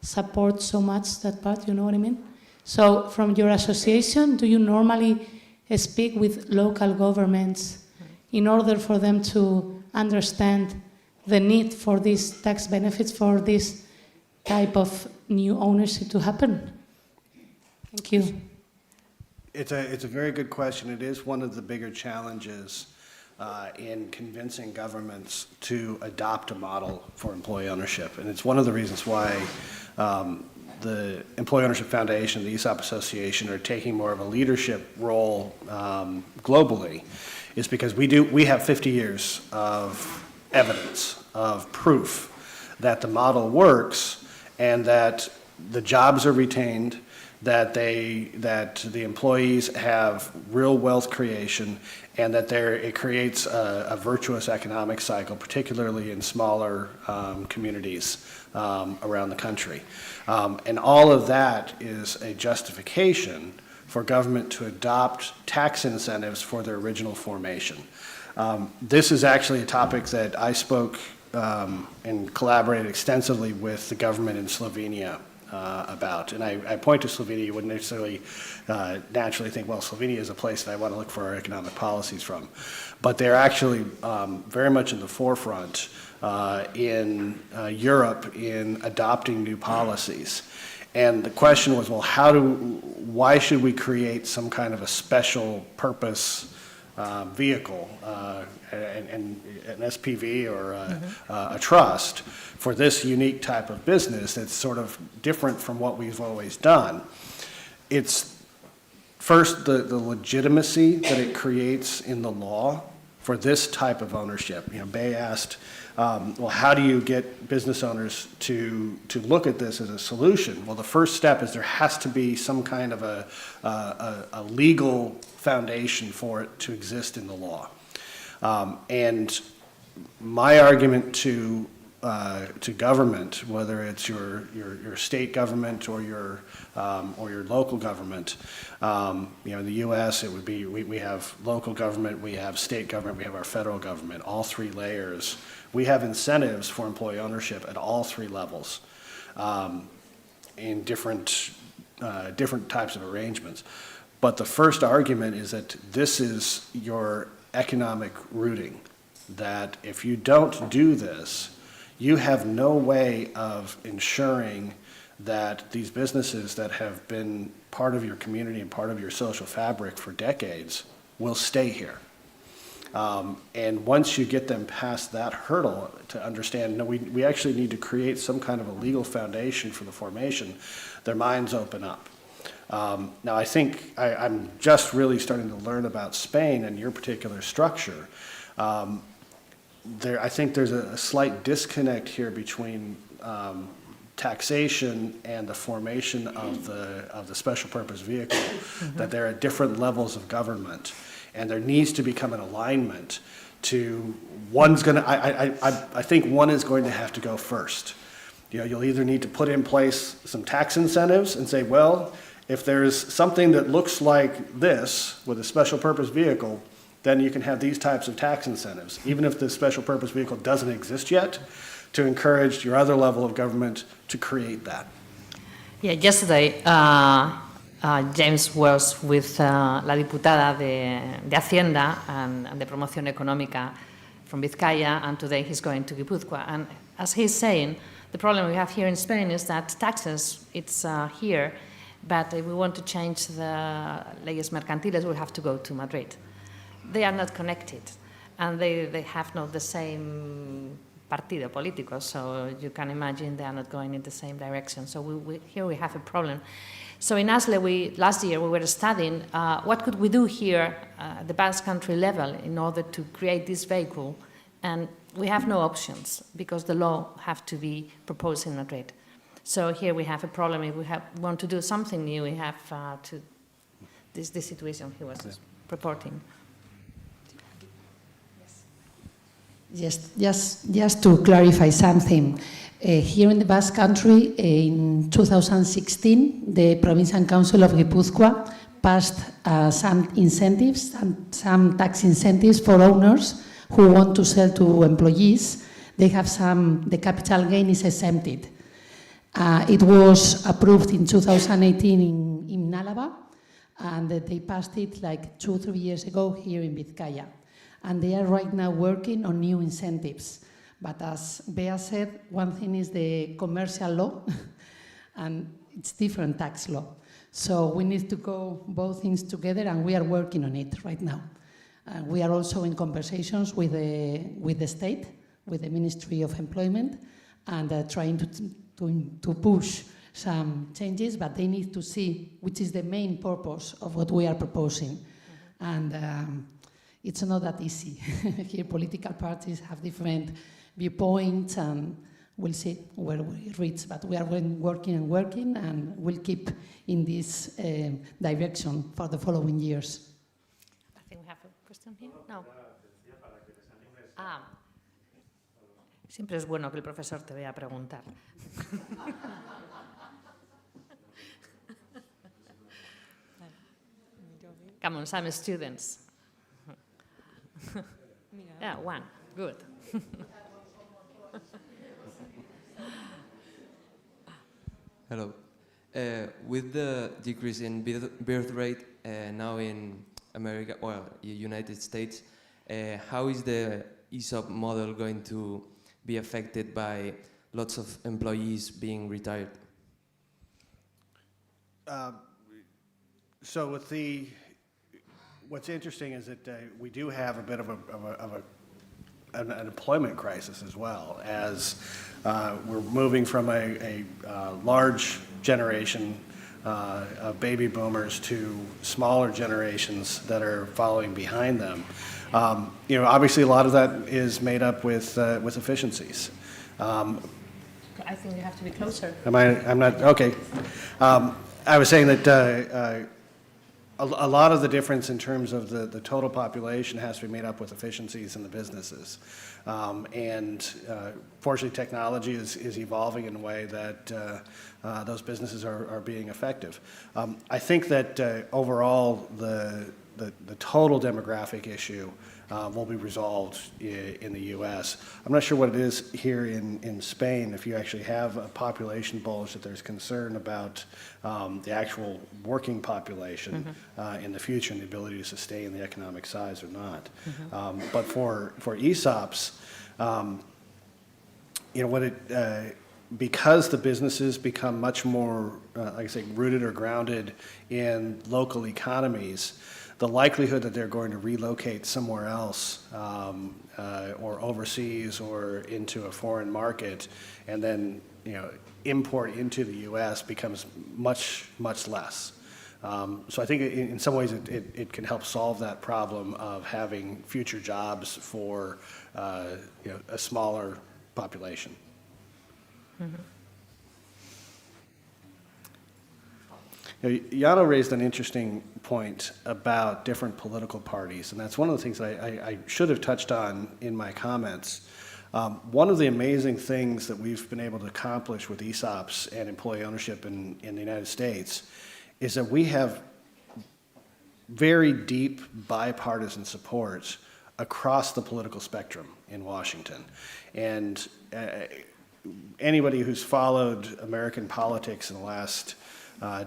support so much that part, you know what I mean? So from your association, do you normally speak with local governments in order for them to understand the need for these tax benefits for this type of new ownership to happen? Thank you. It's a very good question. It is one of the bigger challenges in convincing governments to adopt a model for employee ownership. And it's one of the reasons why the Employee Ownership Foundation, the ESOP Association, are taking more of a leadership role globally is because we have 50 years of evidence, of proof that the model works and that the jobs are retained, that the employees have real wealth creation, and that it creates a virtuous economic cycle, particularly in smaller communities around the country. And all of that is a justification for government to adopt tax incentives for their original formation. This is actually a topic that I spoke and collaborated extensively with the government in Slovenia about. And I point to Slovenia, you wouldn't necessarily naturally think, well, Slovenia is a place that I want to look for our economic policies from. But they're actually very much in the forefront in Europe in adopting new policies. And the question was, well, why should we create some kind of a special purpose vehicle, an SPV or a trust for this unique type of business that's sort of different from what we've always done? It's first the legitimacy that it creates in the law for this type of ownership. You know, Bay asked, well, how do you get business owners to look at this as a solution? Well, the first step is there has to be some kind of a legal foundation for it to exist in the law. And my argument to government, whether it's your state government or your local government, you know, in the U.S. it would be we have local government, we have state government, we have our federal government, all three layers. We have incentives for employee ownership at all three levels in different types of arrangements. But the first argument is that this is your economic rooting, that if you don't do this, you have no way of ensuring that these businesses that have been part of your community and part of your social fabric for decades will stay here. And once you get them past that hurdle to understand, no, we actually need to create some kind of a legal foundation for the formation, their minds open up. Now, I think I'm just really starting to learn about Spain and your particular structure. I think there's a slight disconnect here between taxation and the formation of the special purpose vehicle, that there are different levels of government, and there needs to become an alignment to one's going to, I think one is going to have to go first. You know, you'll either need to put in place some tax incentives and say, well, if there's something that looks like this with a special purpose vehicle, then you can have these types of tax incentives, even if the special purpose vehicle doesn't exist yet, to encourage your other level of government to create that. Yeah, yesterday James was with la diputada de Hacienda and de Promoción Económica from Vizcaya, and today he's going to Guipúzcoa. And as he's saying, the problem we have here in Spain is that taxes, it's here, but if we want to change the leyes mercantiles, we have to go to Madrid. They are not connected, and they have not the same partido político, so you can imagine they are not going in the same direction. So here we have a problem. So in ASLE, last year we were studying what could we do here at the Basque Country level in order to create this vehicle, and we have no options because the law have to be proposed in Madrid. So here we have a problem. If we want to do something new, we have to this situation he was reporting. Yes, just to clarify something. Here in the Basque Country, in 2016, the Provincial Council of Guipúzcoa passed some incentives, some tax incentives for owners who want to sell to employees. They have the capital gain is exempted. It was approved in 2018 in Álava, and they passed it like 2 or 3 years ago here in Vizcaya. And they are right now working on new incentives. But as Bea said, one thing is the commercial law, and it's different tax law. So we need to go both things together, and we are working on it right now. We are also in conversations with the state, with the Ministry of Employment, and trying to push some changes, but they need to see which is the main purpose of what we are proposing. And it's not that easy. Here, political parties have different viewpoints, and we'll see where we reach. But we are working, and we'll keep in this direction for the following years. I think we have a question here. No. Siempre es bueno que el profesor te vea preguntar. Come on, some students. Yeah, one. Good. Hello. With the decrease in birth rate now in America, well, United States, how is the ESOP model going to be affected by lots of employees being retired? So with what's interesting is that we do have a bit of an employment crisis as well, as we're moving from a large generation of baby boomers to smaller generations that are following behind them. Obviously a lot of that is made up with efficiencies. I think you have to be closer. I'm not, okay. I was saying that a lot of the difference in terms of the total population has to be made up with efficiencies in the businesses. Fortunately, technology is evolving in a way that those businesses are being effective. I think that overall the total demographic issue will be resolved in the U.S. I'm not sure what it is here in Spain, if you actually have a population bulge that there's concern about the actual working population in the future and the ability to sustain the economic size or not. But for ESOPs, because the businesses become much more, like I say, rooted or grounded in local economies, the likelihood that they're going to relocate somewhere else or overseas or into a foreign market and then import into the U.S. becomes much, much less. So I think in some ways it can help solve that problem of having future jobs for a smaller population. Yano raised an interesting point about different political parties, and that's one of the things I should have touched on in my comments. One of the amazing things that we've been able to accomplish with ESOPs and employee ownership in the United States is that we have very deep bipartisan support across the political spectrum in Washington. And anybody who's followed American politics in the last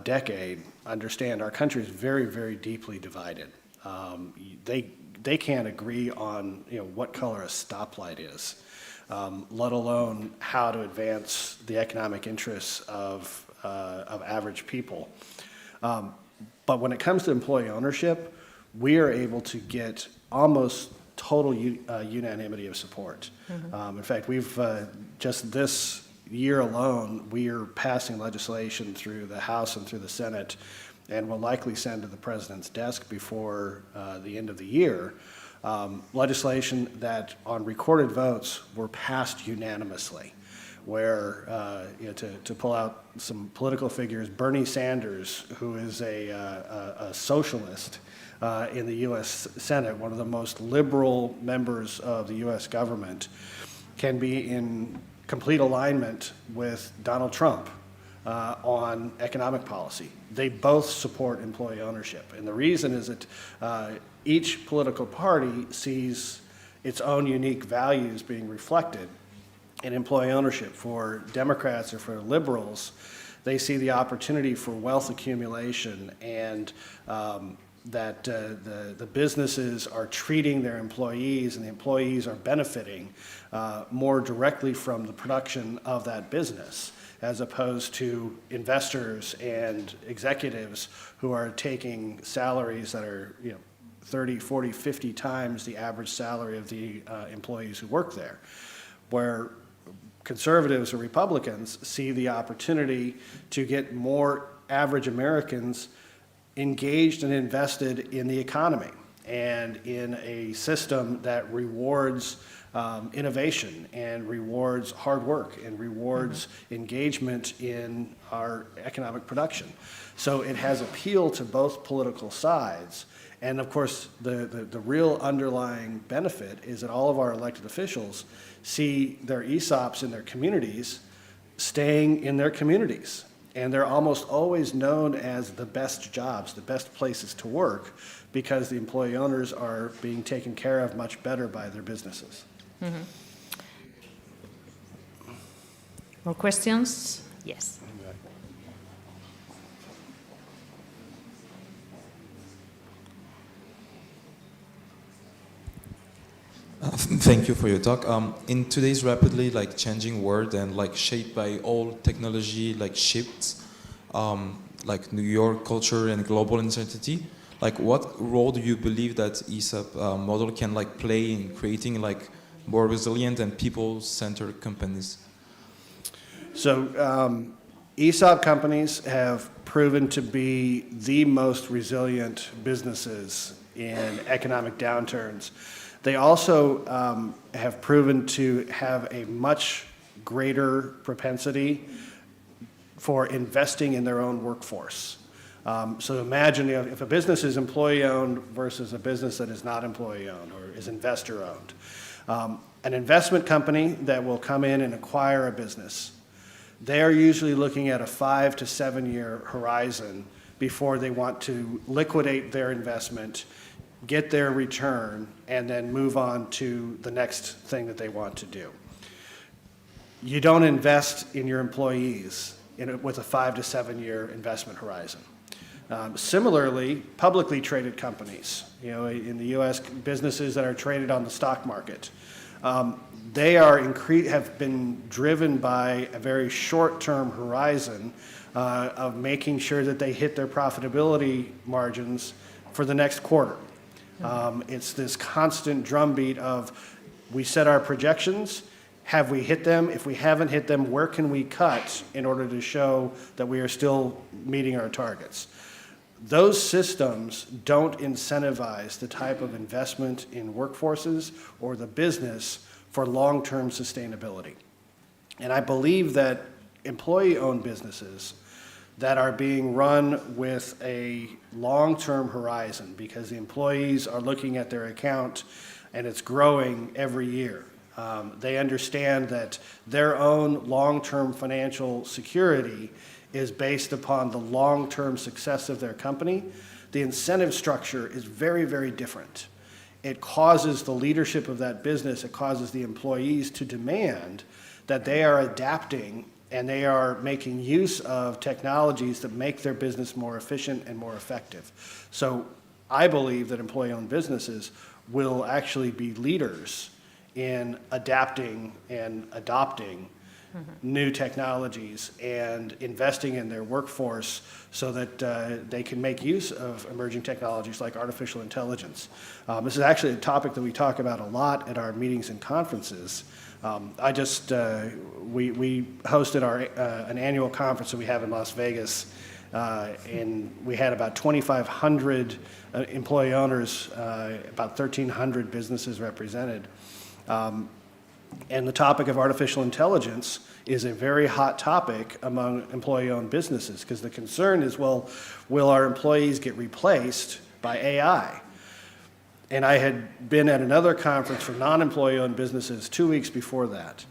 decade understand our country is very, very deeply divided. They can't agree on what color a stoplight is, let alone how to advance the economic interests of average people. But when it comes to employee ownership, we are able to get almost total unanimity of support. In fact, we've just this year alone, we are passing legislation through the House and through the Senate, and will likely send to the President's desk before the end of the year, legislation that on recorded votes were passed unanimously, where, to pull out some political figures, Bernie Sanders, who is a socialist in the U.S. Senate, one of the most liberal members of the U.S. government, can be in complete alignment with Donald Trump on economic policy. They both support employee ownership. And the reason is that each political party sees its own unique values being reflected in employee ownership. For Democrats or for liberals, they see the opportunity for wealth accumulation and that the businesses are treating their employees and the employees are benefiting more directly from the production of that business, as opposed to investors and executives who are taking salaries that are 30, 40, 50 times the average salary of the employees who work there. Where conservatives or Republicans see the opportunity to get more average Americans engaged and invested in the economy. and in a system that rewards innovation and rewards hard work and rewards engagement in our economic production. So it has appeal to both political sides. And of course, the real underlying benefit is that all of our elected officials see their ESOPs in their communities staying in their communities. And they're almost always known as the best jobs, the best places to work, because the employee owners are being taken care of much better by their businesses. More questions? Yes. Thank you for your talk. In today's rapidly changing world and shaped by all technology shifts, like New York culture and global uncertainty, what role do you believe that ESOP model can play in creating more resilient and people-centered companies? So ESOP companies have proven to be the most resilient businesses in economic downturns. They also have proven to have a much greater propensity for investing in their own workforce. So imagine if a business is employee-owned versus a business that is not employee-owned or is investor-owned. An investment company that will come in and acquire a business, they are usually looking at a 5 to 7 year horizon before they want to liquidate their investment, get their return, and then move on to the next thing that they want to do. You don't invest in your employees with a 5 to 7 year investment horizon. Similarly, publicly traded companies, in the U.S., businesses that are traded on the stock market, they have been driven by a very short-term horizon of making sure that they hit their profitability margins for the next quarter. It's this constant drumbeat of, we set our projections, have we hit them? If we haven't hit them, where can we cut in order to show that we are still meeting our targets? Those systems don't incentivize the type of investment in workforces or the business for long-term sustainability. And I believe that employee-owned businesses that are being run with a long-term horizon, because the employees are looking at their account and it's growing every year. They understand that their own long-term financial security is based upon the long-term success of their company. The incentive structure is very, very different. It causes the leadership of that business, it causes the employees to demand that they are adapting and they are making use of technologies that make their business more efficient and more effective. So I believe that employee-owned businesses will actually be leaders in adapting and adopting new technologies and investing in their workforce so that they can make use of emerging technologies like artificial intelligence. This is actually a topic that we talk about a lot at our meetings and conferences. We hosted an annual conference that we have in Las Vegas, and we had about 2,500 employee owners, about 1,300 businesses represented. And the topic of artificial intelligence is a very hot topic among employee-owned businesses, because the concern is, well, will our employees get replaced by AI? And I had been at another conference for non-employee-owned businesses 2 weeks before that.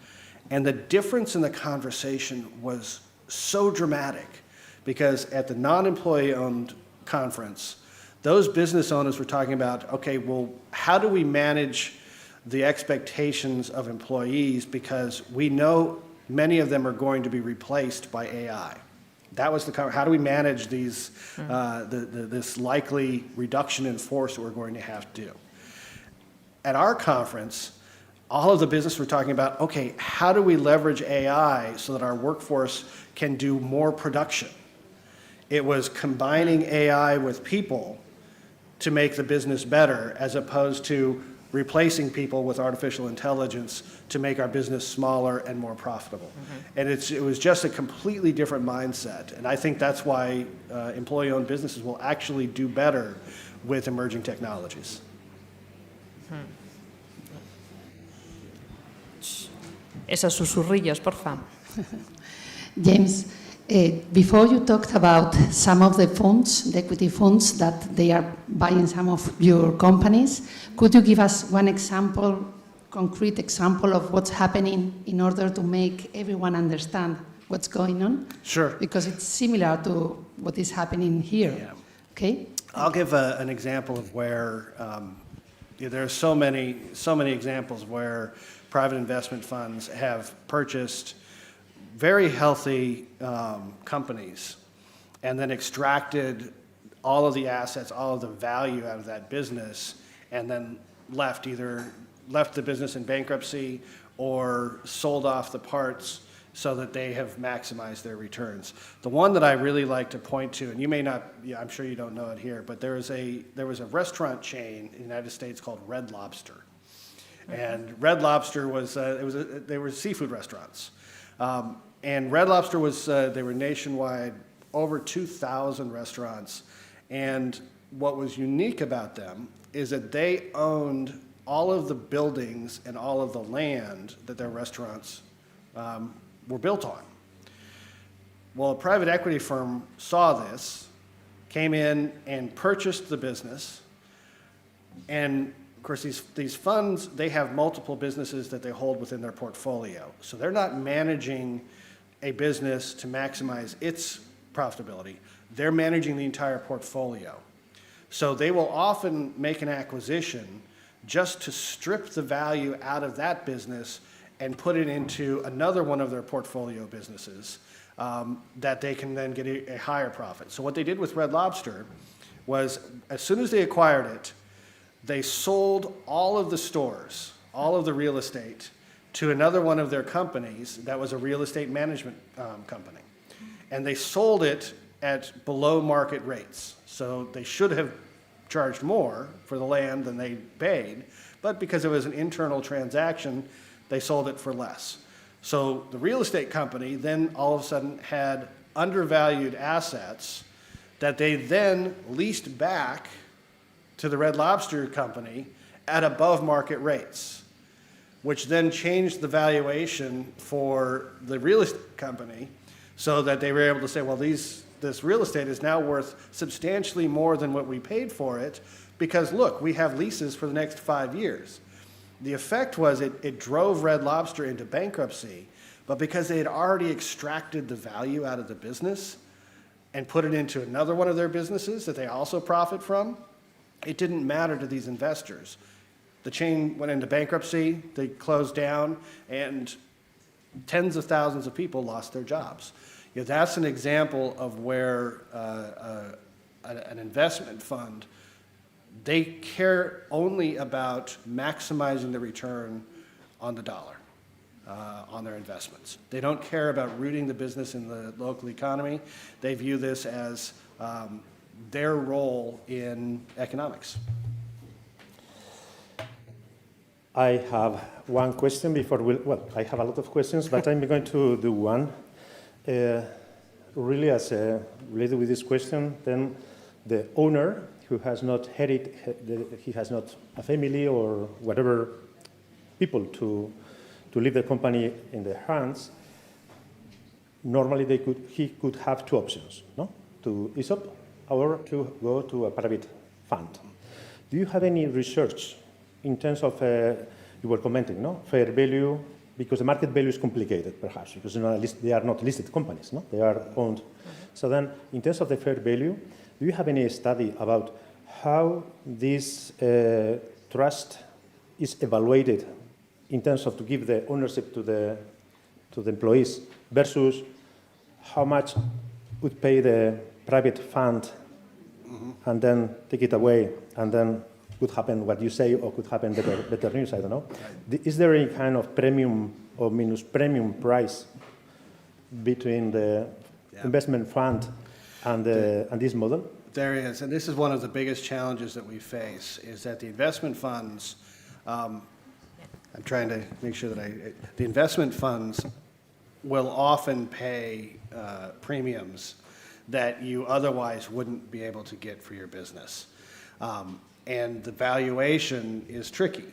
And the difference in the conversation was so dramatic, because at the non-employee-owned conference, those business owners were talking about, okay, well, how do we manage the expectations of employees, because we know many of them are going to be replaced by AI. That was how do we manage these, this likely reduction in force that we're going to have to do. At our conference, all of the business were talking about, okay, how do we leverage AI so that our workforce can do more production? It was combining AI with people to make the business better, as opposed to replacing people with artificial intelligence to make our business smaller and more profitable. And it was just a completely different mindset. And I think that's why employee-owned businesses will actually do better with emerging technologies. Esos susurrillos, por favor. James, before you talked about some of the funds, the equity funds, that they are buying some of your companies, could you give us one example, concrete example of what's happening in order to make everyone understand what's going on? Sure. Because it's similar to what is happening here. Yeah. Okay? I'll give an example of where there are so many examples where private investment funds have purchased very healthy companies and then extracted all of the assets, all of the value out of that business, and then left the business in bankruptcy or sold off the parts so that they have maximized their returns. The one that I really like to point to, and you may not, I'm sure you don't know it here, but there was a restaurant chain in the United States called Red Lobster. And Red Lobster they were seafood restaurants. And Red Lobster they were nationwide, over 2,000 restaurants. And what was unique about them is that they owned all of the buildings and all of the land that their restaurants were built on. Well, a private equity firm saw this, came in and purchased the business, and of course, these funds, they have multiple businesses that they hold within their portfolio. So they're not managing a business to maximize its profitability. They're managing the entire portfolio. So they will often make an acquisition just to strip the value out of that business and put it into another one of their portfolio businesses that they can then get a higher profit. So what they did with Red Lobster was, as soon as they acquired it, they sold all of the stores, all of the real estate, to another one of their companies that was a real estate management company. And they sold it at below market rates. So they should have charged more for the land than they paid, but because it was an internal transaction, they sold it for less. So the real estate company then all of a sudden had undervalued assets that they then leased back to the Red Lobster company at above market rates, which then changed the valuation for the real estate company so that they were able to say, well, this real estate is now worth substantially more than what we paid for it because, look, we have leases for the next 5 years. The effect was it drove Red Lobster into bankruptcy, but because they had already extracted the value out of the business and put it into another one of their businesses that they also profit from, it didn't matter to these investors. The chain went into bankruptcy, they closed down, and tens of thousands of people lost their jobs. You know, that's an example of where an investment fund, they care only about maximizing the return on the dollar, on their investments. They don't care about rooting the business in the local economy. They view this as their role in economics. I have one question before I have a lot of questions, but I'm going to do one. Really, as related with this question, then the owner who has not he has not a family or whatever people to leave the company in their hands, normally he could have two options, no? To ESOP or to go to a private fund. Do you have any research in terms of, you were commenting, no? Fair value, because the market value is complicated, perhaps, because they are not listed companies, no? They are owned. So then, in terms of the fair value, do you have any study about how this trust is evaluated in terms of to give the ownership to the employees versus how much would pay the private fund and then take it away, and then could happen what you say, or could happen better news, I don't know. Is there any kind of premium or minus premium price between the investment fund and this model? There is, and this is one of the biggest challenges that we face, is that the investment funds, I'm trying to make sure that the investment funds will often pay premiums that you otherwise wouldn't be able to get for your business. And the valuation is tricky.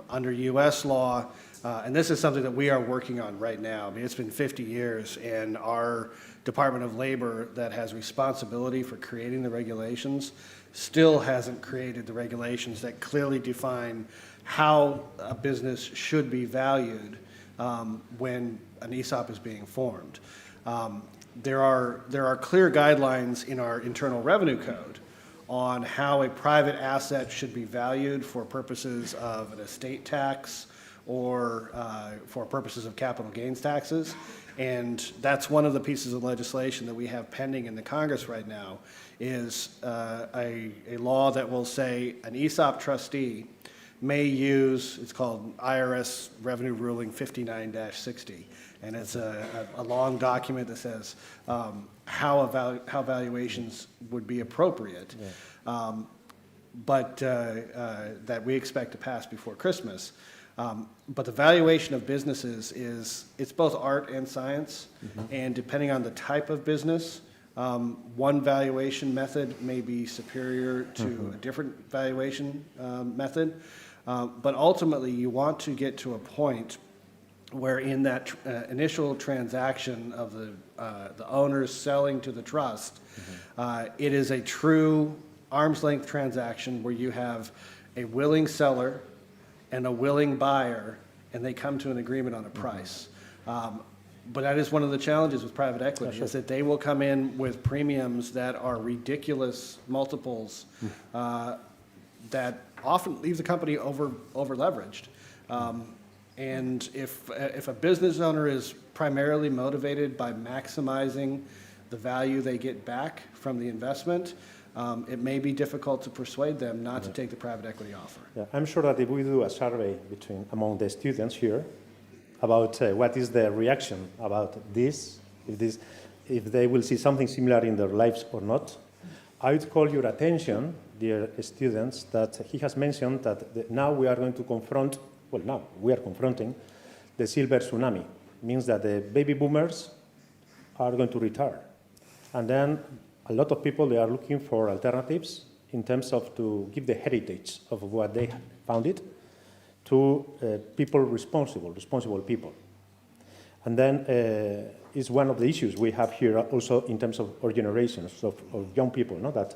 Under U.S. law, and this is something that we are working on right now. I mean, it's been 50 years, and our Department of Labor that has responsibility for creating the regulations still hasn't created the regulations that clearly define how a business should be valued when an ESOP is being formed. There are clear guidelines in our Internal Revenue Code on how a private asset should be valued for purposes of an estate tax or for purposes of capital gains taxes. And that's one of the pieces of legislation that we have pending in the Congress right now is a law that will say an ESOP trustee may use, it's called IRS Revenue Ruling 59-60. And it's a long document that says how valuations would be appropriate, but that we expect to pass before Christmas. But the valuation of businesses it's both art and science, and depending on the type of business, one valuation method may be superior to a different valuation method. But ultimately, you want to get to a point where in that initial transaction of the owners selling to the trust, it is a true arm's length transaction where you have a willing seller and a willing buyer, and they come to an agreement on a price. But that is one of the challenges with private equity, is that they will come in with premiums that are ridiculous multiples that often leave the company over leveraged. And if a business owner is primarily motivated by maximizing the value they get back from the investment, it may be difficult to persuade them not to take the private equity offer. Yeah, I'm sure that if we do a survey among the students here about what is the reaction about this, if they will see something similar in their lives or not, I would call your attention, dear students, that he has mentioned that now we are going to confront, well, now we are confronting the silver tsunami. It means that the baby boomers are going to retire. And then a lot of people, they are looking for alternatives in terms of to give the heritage of what they founded to people responsible people. And then is one of the issues we have here also in terms of our generations of young people, no? That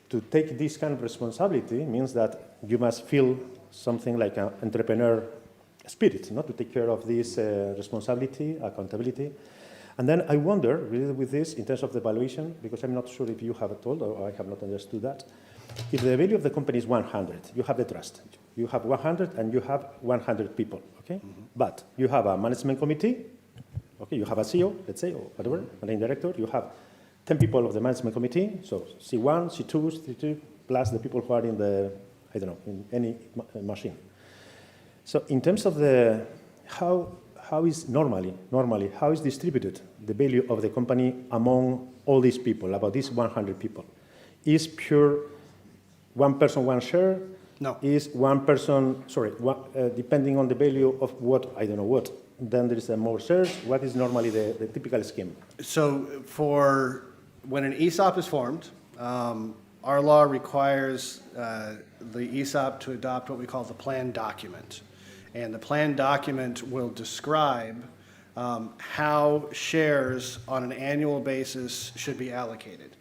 to take this kind of responsibility means that you must feel something like an entrepreneur spirit, not to take care of this responsibility, accountability. And then I wonder, really with this, in terms of the valuation, because I'm not sure if you have told or I have not understood that, if the value of the company is 100, you have the trust. You have 100 and you have 100 people, okay? But you have a management committee, okay, you have a CEO, let's say, or whatever, managing director, you have 10 people of the management committee, so C1, C2, C2, plus the people who are in the, I don't know, in any machine. So in terms of the, how is normally, how is distributed the value of the company among all these people, about these 100 people? Is pure one person, one share? No. Is one person, depending on the value of what, I don't know what, then there is more shares. What is normally the typical scheme? So for when an ESOP is formed, our law requires the ESOP to adopt what we call the plan document. And the plan document will describe how shares on an annual basis should be allocated.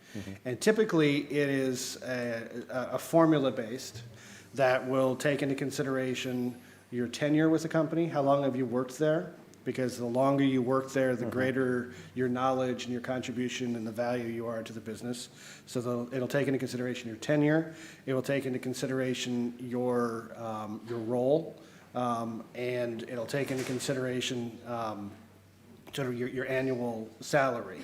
And typically it is a formula-based that will take into consideration your tenure with the company, how long have you worked there, because the longer you work there, the greater your knowledge and your contribution and the value you are to the business. So it'll take into consideration your tenure, it will take into consideration your role, and it'll take into consideration sort of your annual salary.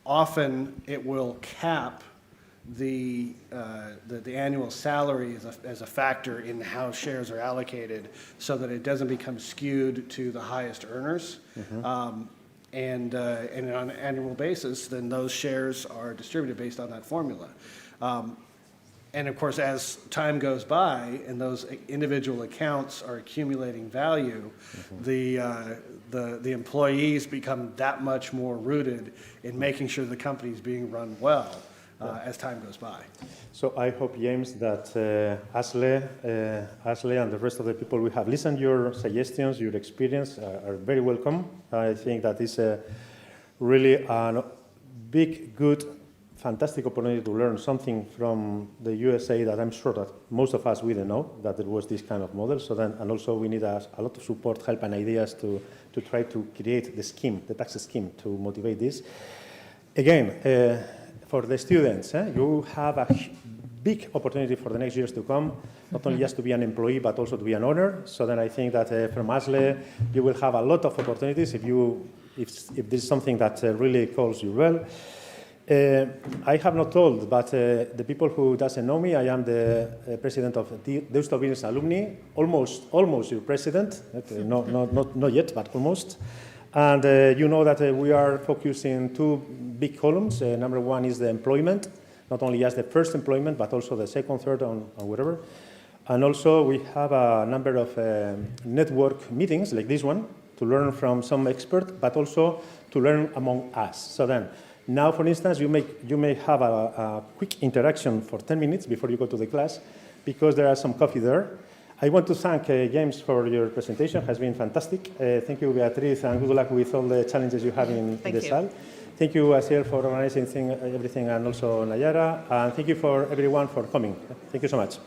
Often it will cap the annual salary as a factor in how shares are allocated so that it doesn't become skewed to the highest earners. And on an annual basis, then those shares are distributed based on that formula. And of course, as time goes by and those individual accounts are accumulating value, the employees become that much more rooted in making sure the company is being run well. as time goes by. So I hope, James, that ASLE and the rest of the people we have listened your suggestions, your experience are very welcome. I think that is really a big, good, fantastic opportunity to learn something from the USA that I'm sure that most of us we didn't know that there was this kind of model. So then, and also we need a lot of support, help, and ideas to try to create the scheme, the tax scheme, to motivate this. Again, for the students, you have a big opportunity for the next years to come, not only just to be an employee, but also to be an owner. So then I think that from ASLE, you will have a lot of opportunities if this is something that really calls you well. I have not told, but the people who doesn't know me, I am the president of Deusto Business Alumni, almost your president, not yet, but almost. And you know that we are focusing two big columns. Number one is the employment, not only as the first employment, but also the second, third, and whatever. And also we have a number of network meetings like this one to learn from some expert, but also to learn among us. So then, now, for instance, you may have a quick interaction for 10 minutes before you go to the class, because there are some coffee there. I want to thank James for your presentation. It has been fantastic. Thank you, Beatriz, and good luck with all the challenges you have in the SAL. Thank you, Asiel, for organizing everything, and also Nayara. And thank you for everyone for coming. Thank you so much.